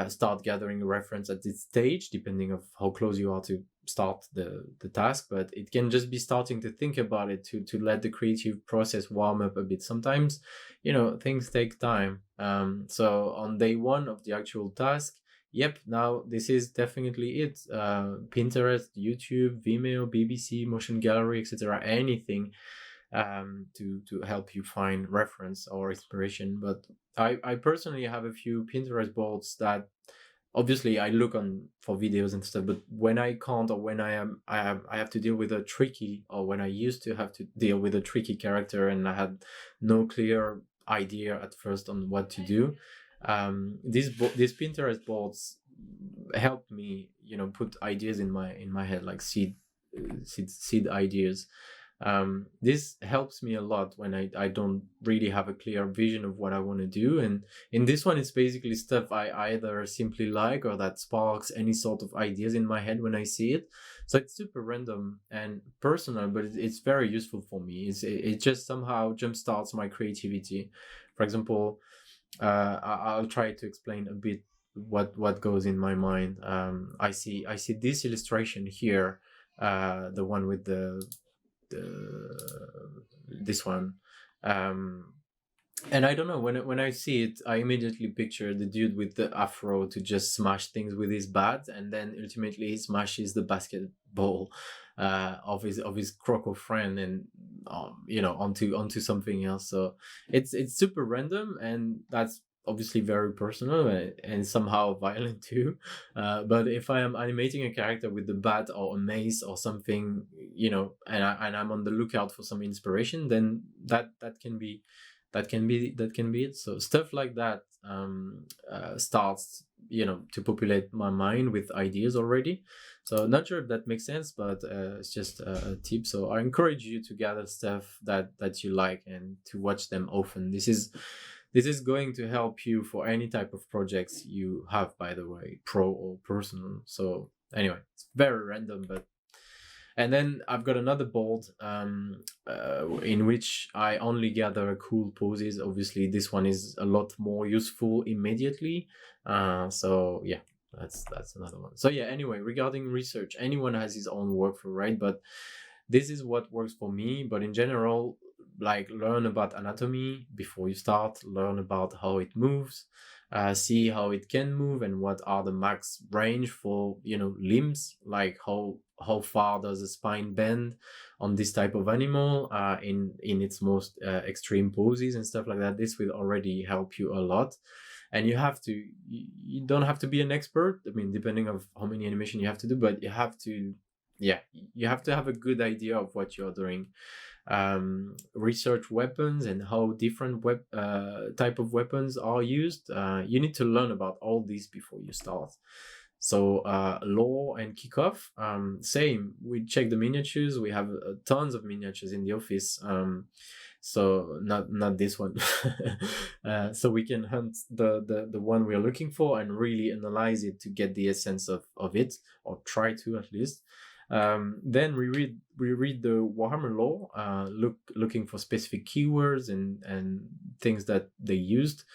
start gathering a reference at this stage, depending of how close you are to start the task, but it can just be starting to think about it to let the creative process warm up a bit. Sometimes, things take time. So on day one of the actual task, yep, now this is definitely it. Pinterest, YouTube, Vimeo, BBC, Motion Gallery, etc. Anything to help you find reference or inspiration. But I personally have a few Pinterest boards that obviously I look on for videos and stuff, but when I can't, or when I have to deal with a tricky, or when I used to have to deal with a tricky character and I had no clear idea at first on what to do, these Pinterest boards helped me, put ideas in my head, like seed ideas. This helps me a lot when I don't really have a clear vision of what I want to do. And in this one, it's basically stuff I either simply like or that sparks any sort of ideas in my head when I see it. So it's super random and personal, but it's very useful for me. It just somehow jumpstarts my creativity. For example, I'll try to explain a bit what goes in my mind. I see this illustration here, the one with this one, and I don't know, when I see it, I immediately picture the dude with the afro to just smash things with his bat, and then ultimately he smashes the basketball of his croco friend, and onto something else. So it's super random, and that's obviously very personal and somehow violent too. But if I am animating a character with the bat or a mace or something, and I'm on the lookout for some inspiration, then that can be it. So stuff like that starts to populate my mind with ideas already. So not sure if that makes sense, but it's just a tip. So I encourage you to gather stuff that you like and to watch them often. This is going to help you for any type of projects you have, by the way, pro or personal. So anyway, it's very random, but. And then I've got another board in which I only gather cool poses. Obviously, this one is a lot more useful immediately. So yeah, that's another one. So yeah, anyway, regarding research, anyone has his own workflow, right? But this is what works for me. But in general, like, learn about anatomy before you start, learn about how it moves, see how it can move and what are the max range for limbs, like how far does the spine bend on this type of animal in its most extreme poses and stuff like that. This will already help you a lot. And you don't have to be an expert, I mean, depending on how many animation you have to do, but you have to have a good idea of what you're doing. Research weapons and how different type of weapons are used. You need to learn about all these before you start. So lore and kickoff, same. We check the miniatures. We have tons of miniatures in the office. So not this one. So we can hunt the one we are looking for and really analyze it to get the essence of it, or try to at least. Then we read the Warhammer lore, looking for specific keywords and things that they used.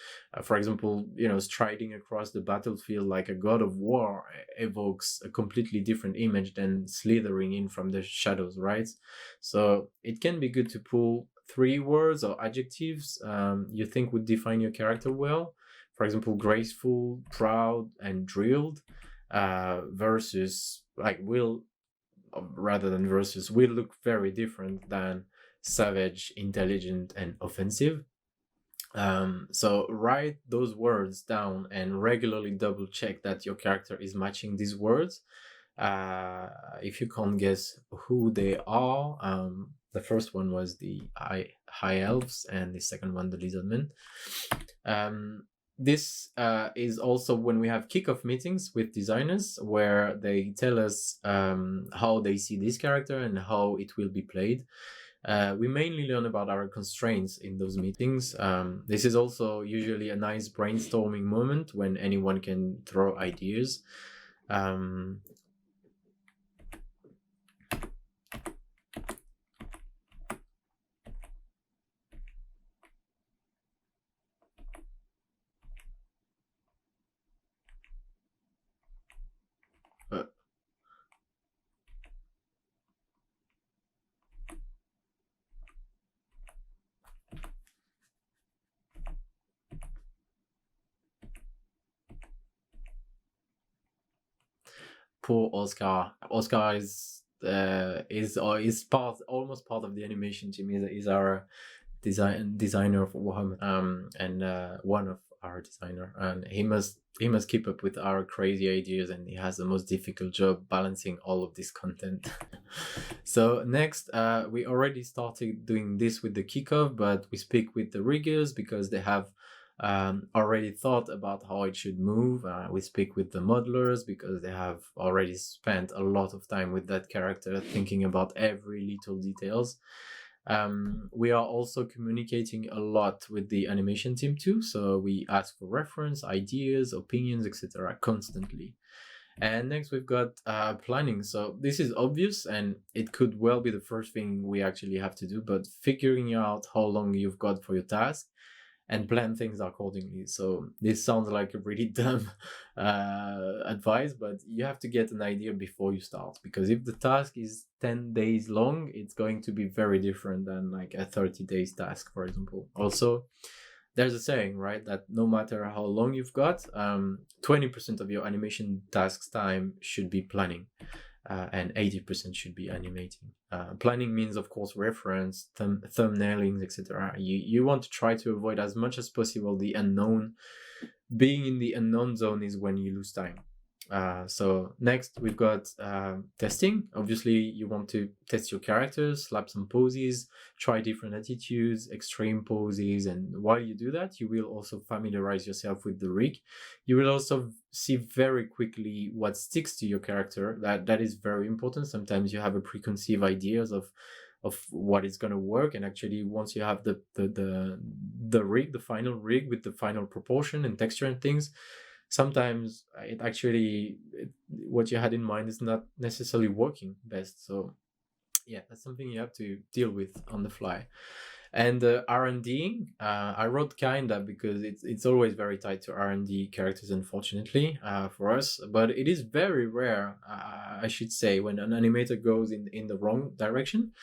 For example, striding across the battlefield like a god of war evokes a completely different image than slithering in from the shadows, right? So it can be good to pull 3 words or adjectives you think would define your character well. For example, graceful, proud, and drilled, versus will look very different than savage, intelligent, and offensive. So write those words down and regularly double check that your character is matching these words. If you can't guess who they are, the first one was the high elves, and the second one the lizardmen. This is also when we have kickoff meetings with designers, where they tell us how they see this character and how it will be played. We mainly learn about our constraints in those meetings. This is also usually a nice brainstorming moment when anyone can throw ideas. Poor Oscar. Oscar is almost part of the animation team. Is our designer for Warhammer, and one of our designer, and he must keep up with our crazy ideas, and he has the most difficult job balancing all of this content. So next, we already started doing this with the kickoff, but we speak with the riggers because they have already thought about how it should move. We speak with the modelers because they have already spent a lot of time with that character, thinking about every little details. We are also communicating a lot with the animation team too, so we ask for reference, ideas, opinions, etc. constantly. And next we've got planning. So this is obvious, and it could well be the first thing we actually have to do, but figuring out how long you've got for your task and plan things accordingly. So this sounds like a really dumb advice, but you have to get an idea before you start, because if the task is 10 days long, it's going to be very different than like a 30 days task, for example. Also, there's a saying, right, that no matter how long you've got, 20% of your animation tasks time should be planning. And 80% should be animating. Planning means, of course, reference, thumbnailings, etc. You want to try to avoid as much as possible the unknown. Being in the unknown zone is when you lose time. So next we've got testing. Obviously, you want to test your characters, slap some poses, try different attitudes, extreme poses, and while you do that, you will also familiarize yourself with the rig. You will also see very quickly what sticks to your character. That is very important. Sometimes you have a preconceived ideas of what is going to work, and actually once you have the rig, the final rig with the final proportion and texture and things, sometimes what you had in mind is not necessarily working best. So yeah, that's something you have to deal with on the fly. And R&D, I wrote kinda because it's always very tied to R&D characters, unfortunately, for us. But it is very rare, I should say, when an animator goes in the wrong direction.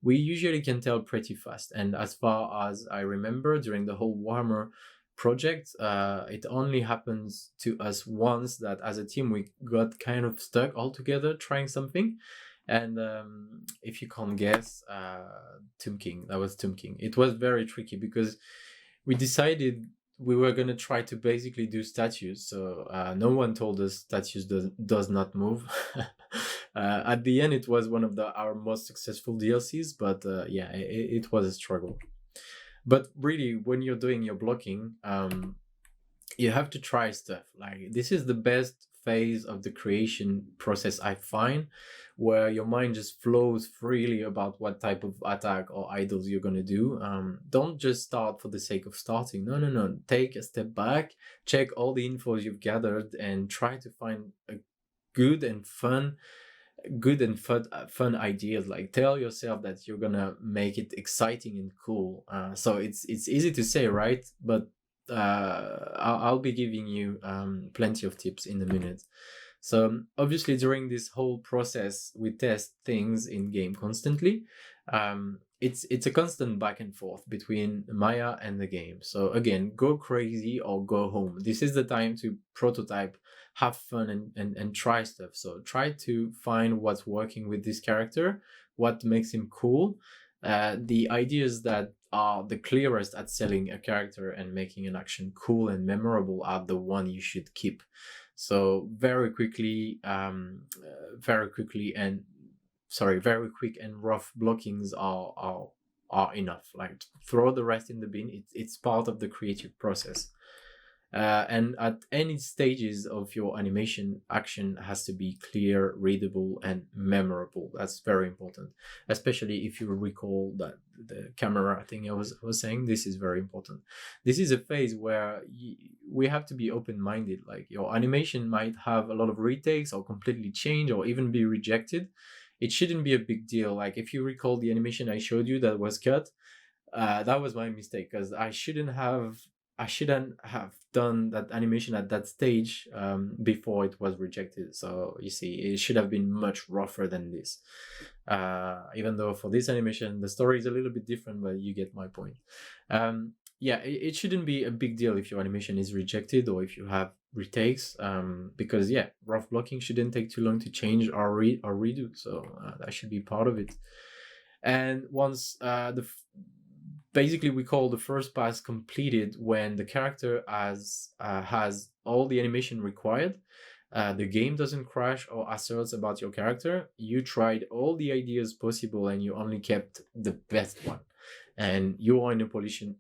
We usually can tell pretty fast. And as far as I remember, during the whole Warhammer project, it only happens to us once that as a team we got kind of stuck all together trying something. And if you can't guess, Tomb King, that was Tomb King. It was very tricky because we decided we were going to try to basically do statues. So no one told us statues does not move. At the end, it was one of our most successful DLCs, but yeah, it was a struggle. But really, when you're doing your blocking, you have to try stuff. Like, this is the best phase of the creation process, I find, where your mind just flows freely about what type of attack or idols you're going to do. Don't just start for the sake of starting. No. Take a step back, check all the infos you've gathered, and try to find a good and fun ideas. Like, tell yourself that you're gonna make it exciting and cool. So it's easy to say, right? But I'll be giving you plenty of tips in a minute. So obviously during this whole process, we test things in game constantly. It's a constant back and forth between Maya and the game. So again, go crazy or go home. This is the time to prototype, have fun, and try stuff. So try to find what's working with this character, what makes him cool. The ideas that are the clearest at selling a character and making an action cool and memorable are the one you should keep. So very quick and rough blockings are enough. Like, throw the rest in the bin. It's part of the creative process. And at any stages of your animation, action has to be clear, readable, and memorable. That's very important, especially if you recall that the camera thing I was saying. This is very important. This is a phase where we have to be open-minded. Like, your animation might have a lot of retakes or completely change or even be rejected. It shouldn't be a big deal. Like, if you recall the animation I showed you that was cut, that was my mistake, because I shouldn't have done that animation at that stage before it was rejected. So you see, it should have been much rougher than this. Even though for this animation the story is a little bit different, but you get my point. Yeah, it shouldn't be a big deal if your animation is rejected or if you have retakes, because yeah, rough blocking shouldn't take too long to change or redo. So that should be part of it. And once basically we call the first pass completed when the character has all the animation required, the game doesn't crash or asserts about your character. You tried all the ideas possible and you only kept the best one, and you are in a position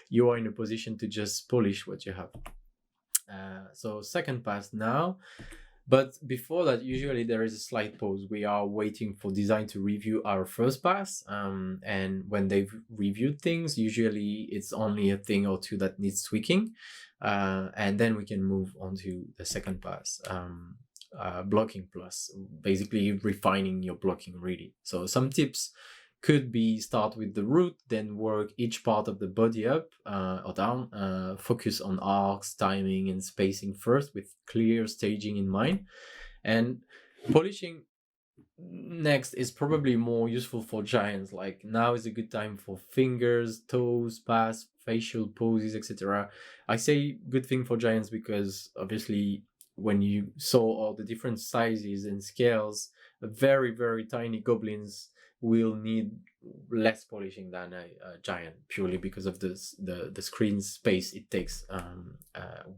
you are in a position to just polish what you have. So second pass now. But before that, usually there is a slight pause. We are waiting for design to review our first pass. And when they've reviewed things, usually it's only a thing or two that needs tweaking. And then we can move on to the second pass, blocking plus, basically refining your blocking really. So some tips could be: start with the root, then work each part of the body up or down. Focus on arcs, timing, and spacing first with clear staging in mind. And polishing next is probably more useful for giants. Like, now is a good time for fingers, toes, pass, facial poses, etc. I say good thing for giants because obviously when you saw all the different sizes and scales, very, very tiny goblins will need less polishing than a giant, purely because of the screen space it takes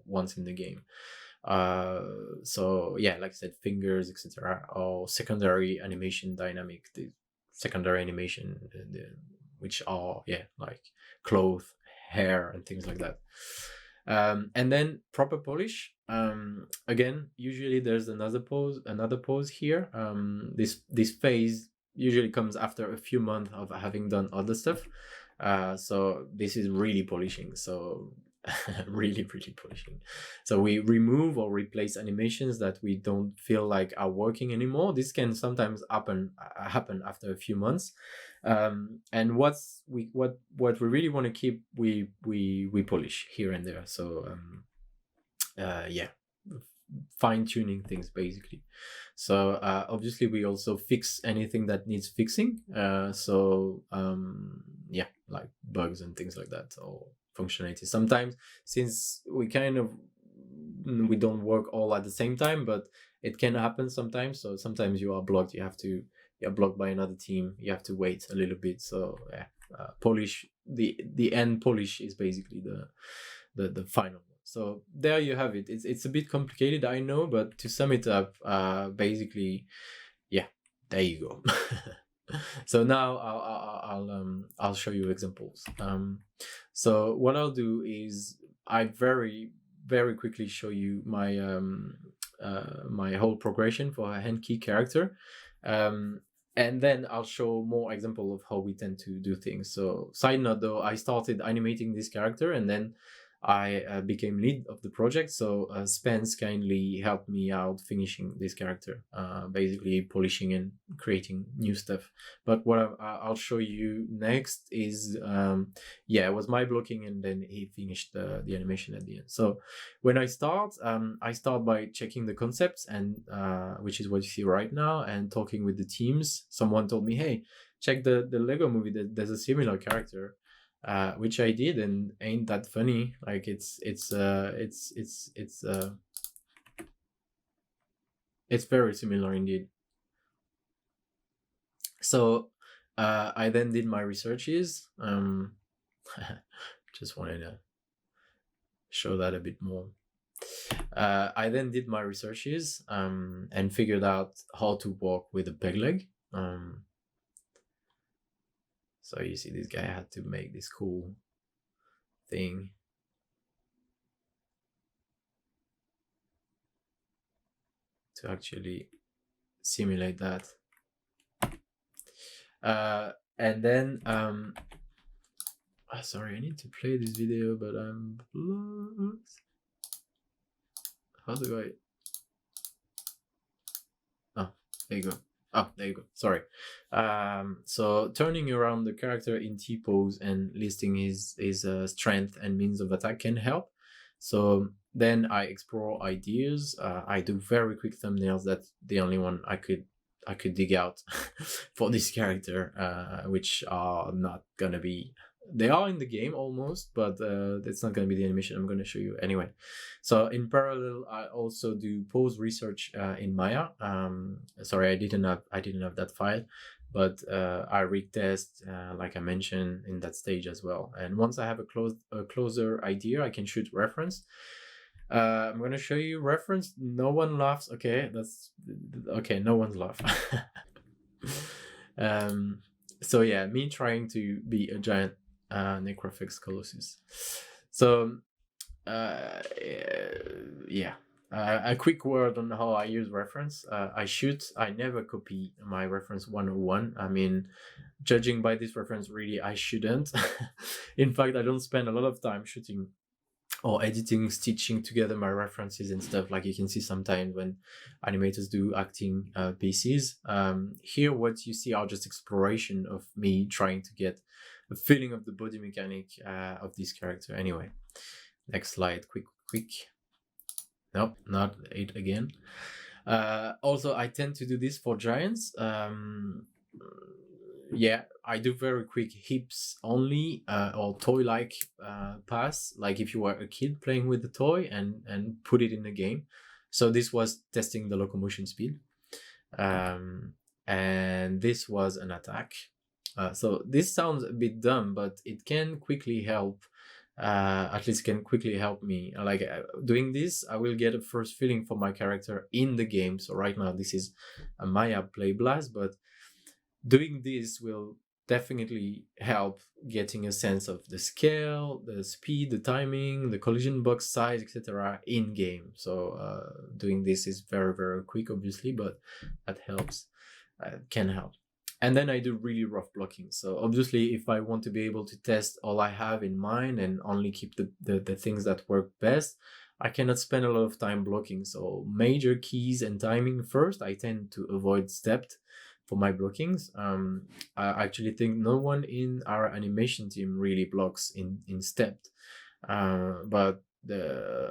once in the game. So yeah, like I said, fingers, etc., or secondary animation dynamic, the secondary animation, which are like cloth, hair, and things like that. And then proper polish. Again, usually there's another pause here. This phase usually comes after a few months of having done other stuff. So this is really polishing. So really polishing. So we remove or replace animations that we don't feel like are working anymore. This can sometimes happen after a few months. And what we really want to keep, we polish here and there. So fine-tuning things basically. So obviously we also fix anything that needs fixing. Like bugs and things like that, or functionality. Sometimes, since we don't work all at the same time, but it can happen sometimes. So sometimes you are blocked, you're blocked by another team, you have to wait a little bit. So polish, the end polish is basically the final one. So there you have it. It's a bit complicated, I know, but to sum it up, basically, there you go. So now I'll show you examples. So what I'll do is I very very quickly show you my my whole progression for a hand key character, and then I'll show more example of how we tend to do things. So side note though, I started animating this character and then I became lead of the project. So Spence kindly helped me out finishing this character, basically polishing and creating new stuff. But what I'll show you next is, it was my blocking, and then he finished the animation at the end. So when I start by checking the concepts, and which is what you see right now, and talking with the teams. Someone told me, hey, check the Lego movie, there's a similar character. Which I did, and ain't that funny? Like it's very similar indeed. So I then did my researches. Just wanted to show that a bit more. I then did my researches and figured out how to walk with a peg leg. So you see, this guy had to make this cool thing. To actually simulate that. And then, sorry, I need to play this video, but I'm blocked. How do I? Oh, there you go. Oh, there you go. Sorry. So turning around the character in T-pose and listing his strength and means of attack can help. So then I explore ideas. I do very quick thumbnails. That's the only one I could dig out for this character, which are not gonna be. They are in the game almost, but it's not going to be the animation I'm going to show you anyway. So in parallel, I also do pose research in Maya. Sorry, I didn't have that file, but I rig test, like I mentioned, in that stage as well. And once I have a closer idea, I can shoot reference. I'm going to show you reference. No one laughs. Okay, that's okay. No one's laughing. So yeah, me trying to be a giant Necrofix Colossus. So a quick word on how I use reference. I never copy my reference 101. I mean, judging by this reference, really I shouldn't. In fact, I don't spend a lot of time shooting or editing, stitching together my references and stuff like you can see sometimes when animators do acting pieces. Here what you see are just exploration of me trying to get a feeling of the body mechanic of this character. Anyway, next slide, quick. Nope, not 8 again. Also, I tend to do this for giants. I do very quick hips only or toy-like pass, like if you were a kid playing with the toy and put it in the game. So this was testing the locomotion speed, and this was an attack. So this sounds a bit dumb, but it can quickly help. At least can quickly help me. Like doing this, I will get a first feeling for my character in the game. So right now this is a Maya play blast, but doing this will definitely help getting a sense of the scale, the speed, the timing, the collision box size, etc. in game. So doing this is very, very quick, obviously, but that helps, can help. And then I do really rough blocking. So obviously, if I want to be able to test all I have in mind and only keep the things that work best, I cannot spend a lot of time blocking. So major keys and timing first, I tend to avoid stepped for my blockings. I actually think no one in our animation team really blocks in stepped. But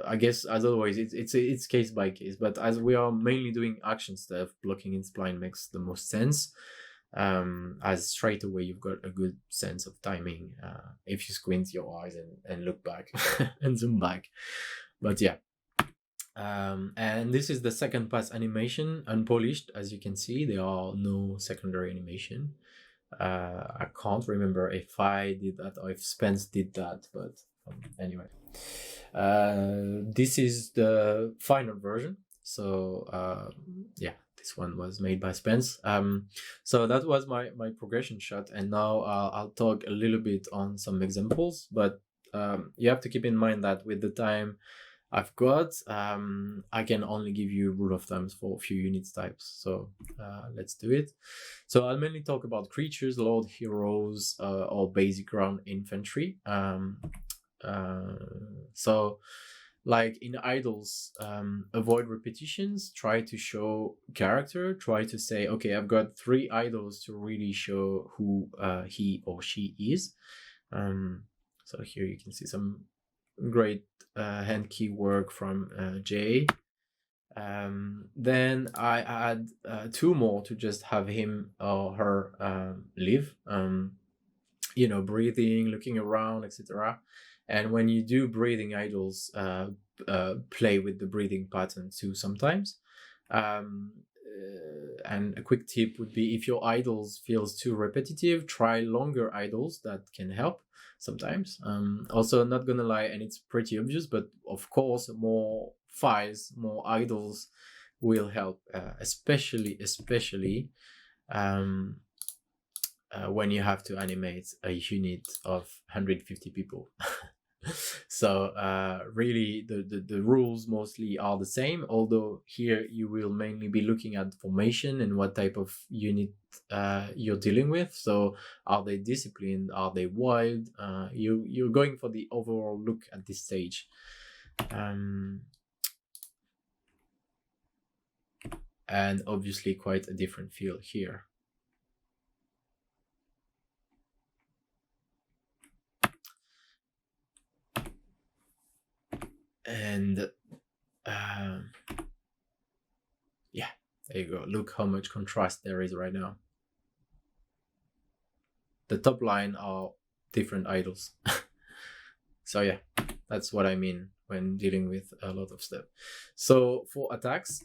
I guess as always, it's case by case. But as we are mainly doing action stuff, blocking in spline makes the most sense. As straight away you've got a good sense of timing if you squint your eyes and look back and zoom back. But yeah, and this is the second pass animation, unpolished. As you can see, there are no secondary animation. I can't remember if I did that or if Spence did that, but anyway, this is the final version. So yeah, this one was made by Spence. So that was my progression shot, and now I'll talk a little bit on some examples, but you have to keep in mind that with the time I've got. I can only give you rule of thumbs for a few unit types. So let's do it. So I'll mainly talk about creatures, lord, heroes, or basic ground infantry. So like in idols, avoid repetitions, try to show character, try to say, okay, I've got 3 idols to really show who he or she is. So here you can see some great hand key work from Jay. Then I add 2 more to just have him or her live, breathing, looking around, etc. And when you do breathing idols, play with the breathing pattern too sometimes. And a quick tip would be, if your idols feels too repetitive, try longer idols. That can help sometimes. Also, not gonna lie, and it's pretty obvious, but of course more files, more idols will help, especially when you have to animate a unit of 150 people. So really the rules mostly are the same, although here you will mainly be looking at formation and what type of unit you're dealing with. So are they disciplined, are they wild? You're going for the overall look at this stage. And obviously quite a different feel here. And yeah, there you go. Look how much contrast there is right now. The top line are different idols. So yeah, that's what I mean when dealing with a lot of stuff. So for attacks,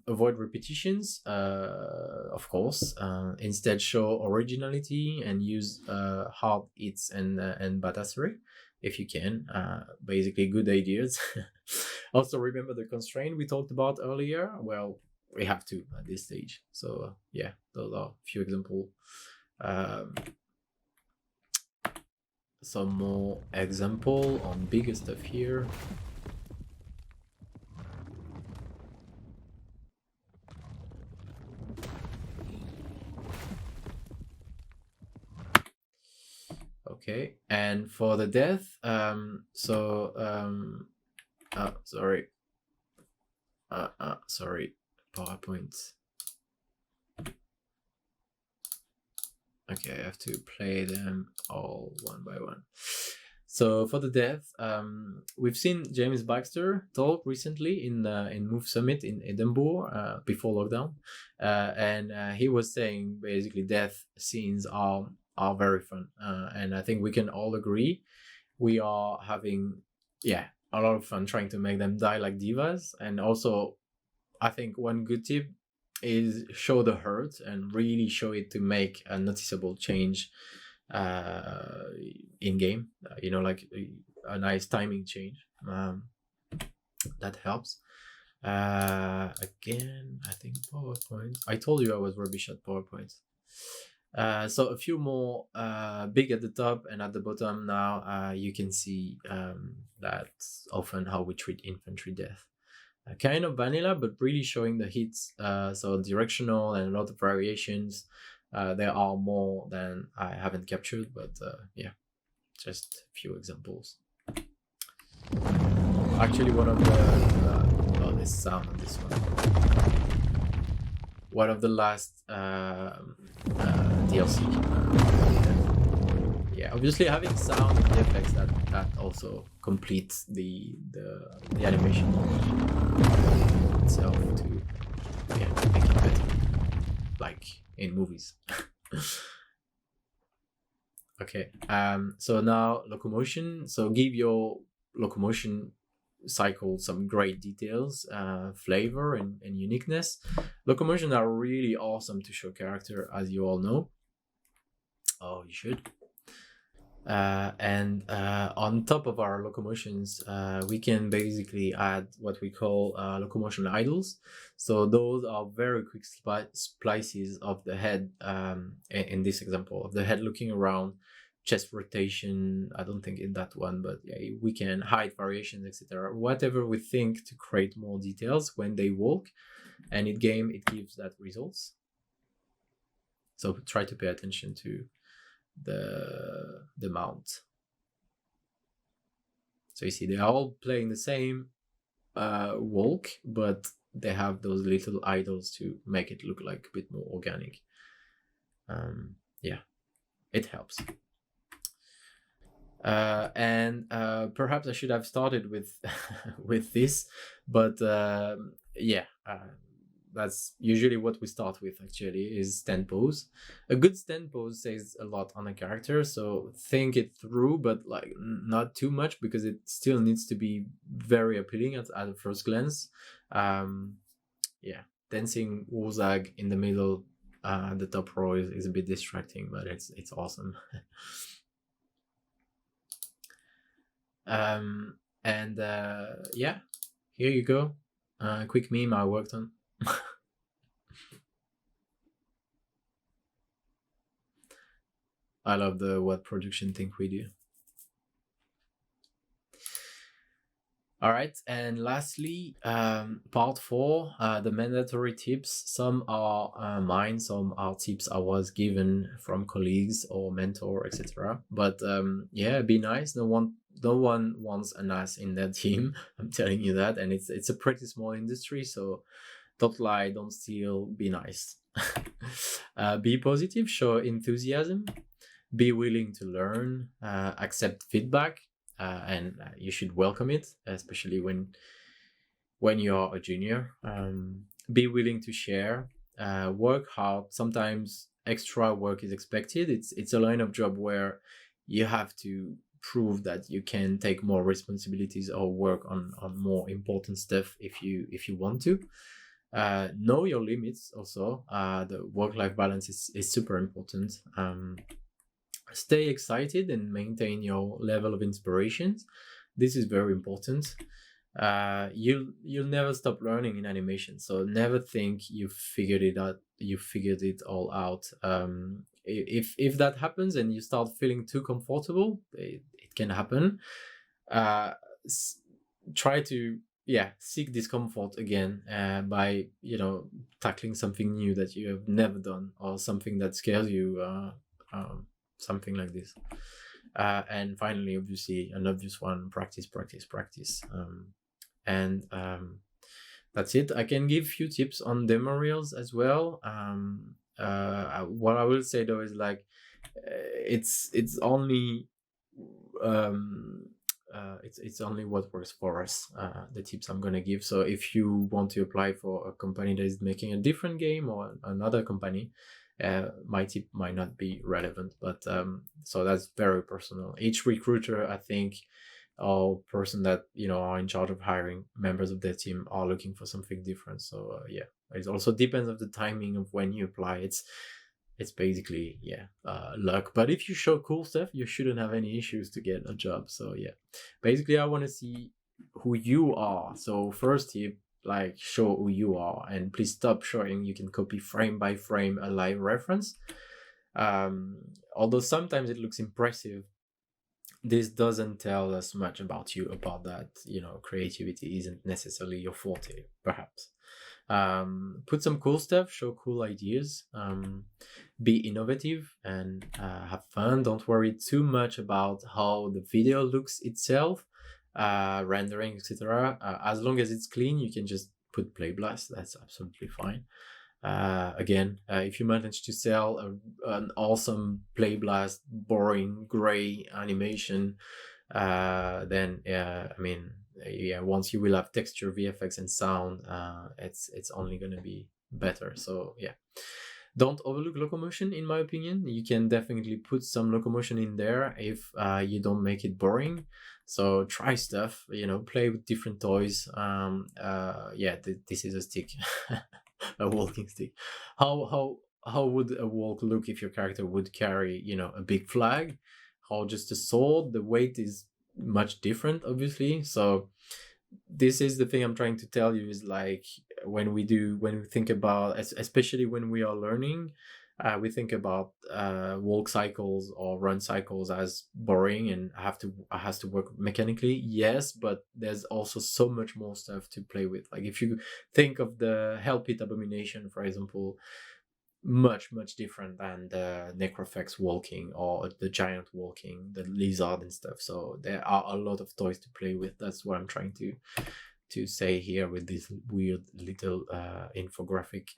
avoid repetitions, of course. Instead, show originality and use hard hits and badassery if you can. Basically, good ideas. Also, remember the constraint we talked about earlier? Well, we have to at this stage. So yeah, those are a few examples. Some more example on bigger stuff here. Okay, and for the death, sorry, PowerPoint. Okay, I have to play them all one by one. So for the death, we've seen James Baxter talk recently in Move Summit in Edinburgh before lockdown, and he was saying basically death scenes are very fun, and I think we can all agree we are having a lot of fun trying to make them die like divas. And also, I think one good tip is show the hurt and really show it to make a noticeable change in game, like a nice timing change. That helps. Again, I think PowerPoint. I told you I was rubbish at PowerPoint. So a few more big at the top and at the bottom now. You can see that's often how we treat infantry death. Kind of vanilla, but really showing the hits, so directional and a lot of variations. There are more than I haven't captured, but yeah, just a few examples. Actually, one of the this sound on this one. One of the last DLC. Yeah, obviously having sound and the effects that also completes the animation itself to make it better, like in movies. Okay, so now locomotion. So give your locomotion cycle some great details, flavor and uniqueness. Locomotion are really awesome to show character, as you all know. Oh, you should. And on top of our locomotions, we can basically add what we call locomotion idols. So those are very quick splices of the head, in this example, of the head looking around, chest rotation. I don't think in that one, but yeah, we can hide variations, etc. Whatever we think to create more details when they walk, and in game it gives that results. So try to pay attention to the mount. So you see they are all playing the same walk, but they have those little idols to make it look like a bit more organic. Yeah, it helps. And perhaps I should have started with with this, but yeah, that's usually what we start with. Actually, is stand pose. A good stand pose says a lot on a character, so think it through, but like not too much, because it still needs to be very appealing at a first glance. Yeah, dancing Wozag in the middle, the top row is a bit distracting, but it's awesome. And yeah, here you go. Quick meme I worked on. I love the what production think we do. All right, and lastly, part 4, the mandatory tips. Some are mine, some are tips I was given from colleagues or mentor, etc. But yeah, be nice. No one wants an ass in their team. I'm telling you that, and it's a pretty small industry, so don't lie, don't steal, be nice. Be positive, show enthusiasm, be willing to learn, accept feedback. And you should welcome it, especially when you're a junior. Be willing to share, work hard. Sometimes extra work is expected. It's a line of job where you have to prove that you can take more responsibilities or work on more important stuff if you want to. Know your limits also. The work-life balance is super important. Stay excited and maintain your level of inspiration. This is very important. You'll never stop learning in animation, so never think you've figured it out. You figured it all out. If that happens and you start feeling too comfortable, it can happen. Try to seek discomfort again by tackling something new that you have never done, or something that scares you. Something like this. And finally, obviously, an obvious one, practice. And that's it. I can give few tips on demo reels as well. What I will say though is like, it's only it's only what works for us, the tips I'm gonna give. So if you want to apply for a company that is making a different game, or another company, my tip might not be relevant, but so that's very personal. Each recruiter, I think, or person that are in charge of hiring members of their team, are looking for something different. So yeah, it also depends on the timing of when you apply. It's basically luck, but if you show cool stuff, you shouldn't have any issues to get a job. So yeah, basically I want to see who you are. So first tip, like, show who you are, and please stop showing you can copy frame by frame a live reference. Although sometimes it looks impressive, this doesn't tell us much about you, about that creativity isn't necessarily your forte, perhaps. Put some cool stuff, show cool ideas, be innovative, and have fun. Don't worry too much about how the video looks itself, rendering, etc. As long as it's clean, you can just put play blast. That's absolutely fine. Again, if you manage to sell an awesome play blast, boring gray animation, then once you will have texture, VFX, and sound, it's only gonna be better. So yeah, don't overlook locomotion. In my opinion, you can definitely put some locomotion in there if you don't make it boring. So try stuff, play with different toys. This is a stick. A walking stick. How would a walk look if your character would carry a big flag, or just a sword? The weight is much different, obviously. So this is the thing I'm trying to tell you, is like, when we think about, especially when we are learning, we think about walk cycles or run cycles as boring and has to work mechanically. Yes, but there's also so much more stuff to play with. Like if you think of the Hell Pit Abomination, for example, much different than the Necrophex walking or the giant walking, the lizard and stuff. So there are a lot of toys to play with. That's what I'm trying to say here with this weird little infographic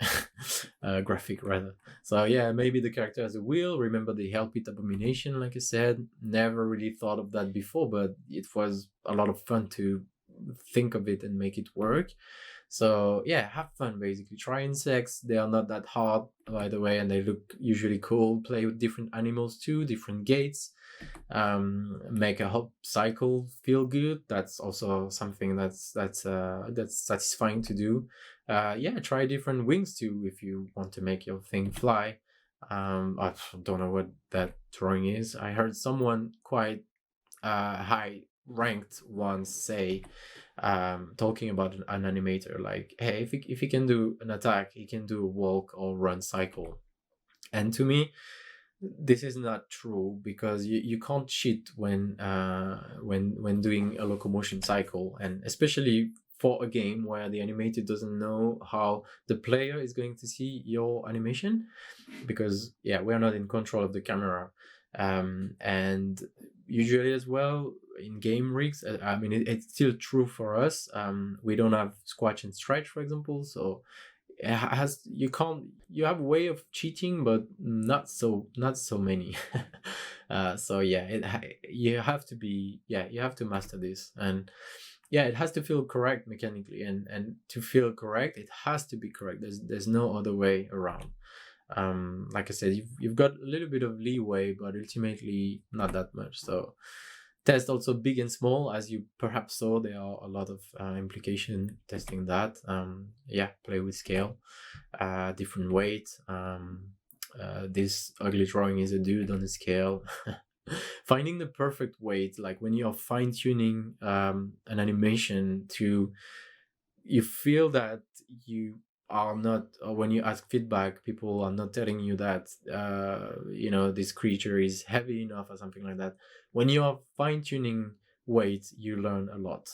graphic rather. So yeah, maybe the character has a wheel. Remember the Hell Pit Abomination, like I said, never really thought of that before, but it was a lot of fun to think of it and make it work. So yeah, have fun basically. Try insects. They are not that hard, by the way, and they look usually cool. Play with different animals too, different gates. Make a hop cycle feel good. That's also something that's satisfying to do. Yeah, try different wings too if you want to make your thing fly. I don't know what that drawing is. I heard someone quite high ranked once say, talking about an animator, like, hey, if he can do an attack, he can do a walk or run cycle. And to me, this is not true, because you can't cheat when doing a locomotion cycle, and especially for a game where the animator doesn't know how the player is going to see your animation, because yeah, we're not in control of the camera. And usually as well in game rigs, I mean it's still true for us. We don't have squash and stretch, for example, so it has you have a way of cheating, but not so many. So yeah, you have to master this, and yeah, it has to feel correct mechanically, and to feel correct, it has to be correct. There's no other way around. Like I said, you've got a little bit of leeway, but ultimately not that much. So test also big and small, as you perhaps saw. There are a lot of implication testing that. Yeah, play with scale, different weight. This ugly drawing is a dude on a scale. Finding the perfect weight, like when you're fine-tuning an animation, you feel that you are not, or when you ask feedback, people are not telling you that this creature is heavy enough or something like that. When you are fine-tuning weight, you learn a lot.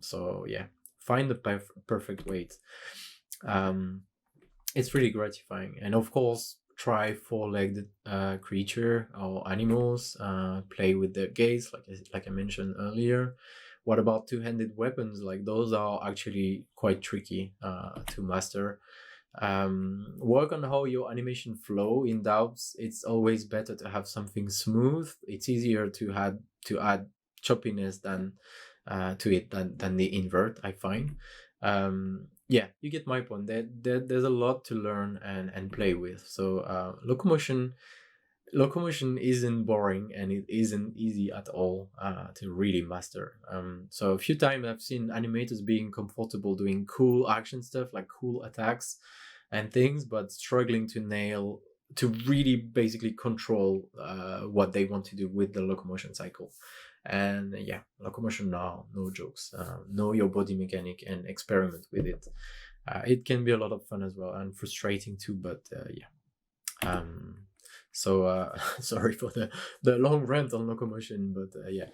So yeah, find the perfect weight. It's really gratifying. And of course, try four-legged creature or animals. Play with the gaze, like I mentioned earlier. What about two-handed weapons? Like those are actually quite tricky to master. Work on how your animation flow. In doubts, it's always better to have something smooth. It's easier to add choppiness than to it than the invert, I find. Yeah, you get my point. There's a lot to learn and play with. So locomotion isn't boring, and it isn't easy at all to really master. So a few times I've seen animators being comfortable doing cool action stuff, like cool attacks and things, but struggling to really basically control what they want to do with the locomotion cycle. And yeah, locomotion now, no jokes. Know your body mechanic and experiment with it. It can be a lot of fun as well, and frustrating too, but yeah. So sorry for the long rant on locomotion, but yeah.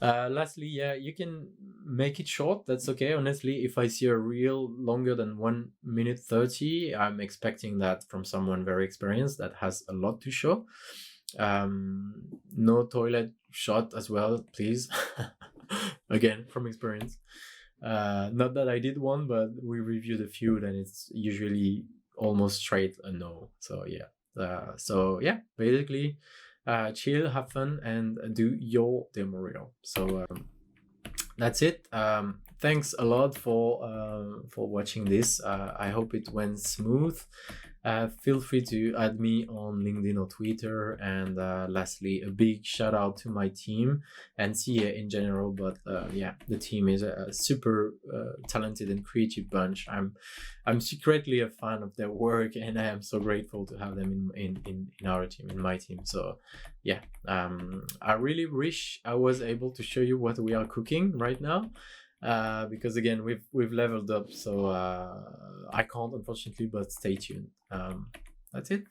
Lastly, yeah, you can make it short. That's okay. Honestly, if I see a reel longer than 1 minute 30, I'm expecting that from someone very experienced that has a lot to show. No toilet shot as well, please. Again, from experience. Not that I did one, but we reviewed a few, and it's usually almost straight a no. So yeah. So yeah, basically chill, have fun, and do your demo reel. So that's it. Thanks a lot for watching this. I hope it went smooth. Feel free to add me on LinkedIn or Twitter. And lastly, a big shout out to my team and CA in general. But yeah, the team is a super talented and creative bunch. I'm secretly a fan of their work, and I am so grateful to have them in our team, in my team. So yeah, I really wish I was able to show you what we are cooking right now. Because again, we've leveled up, so I can't, unfortunately, but stay tuned. That's it.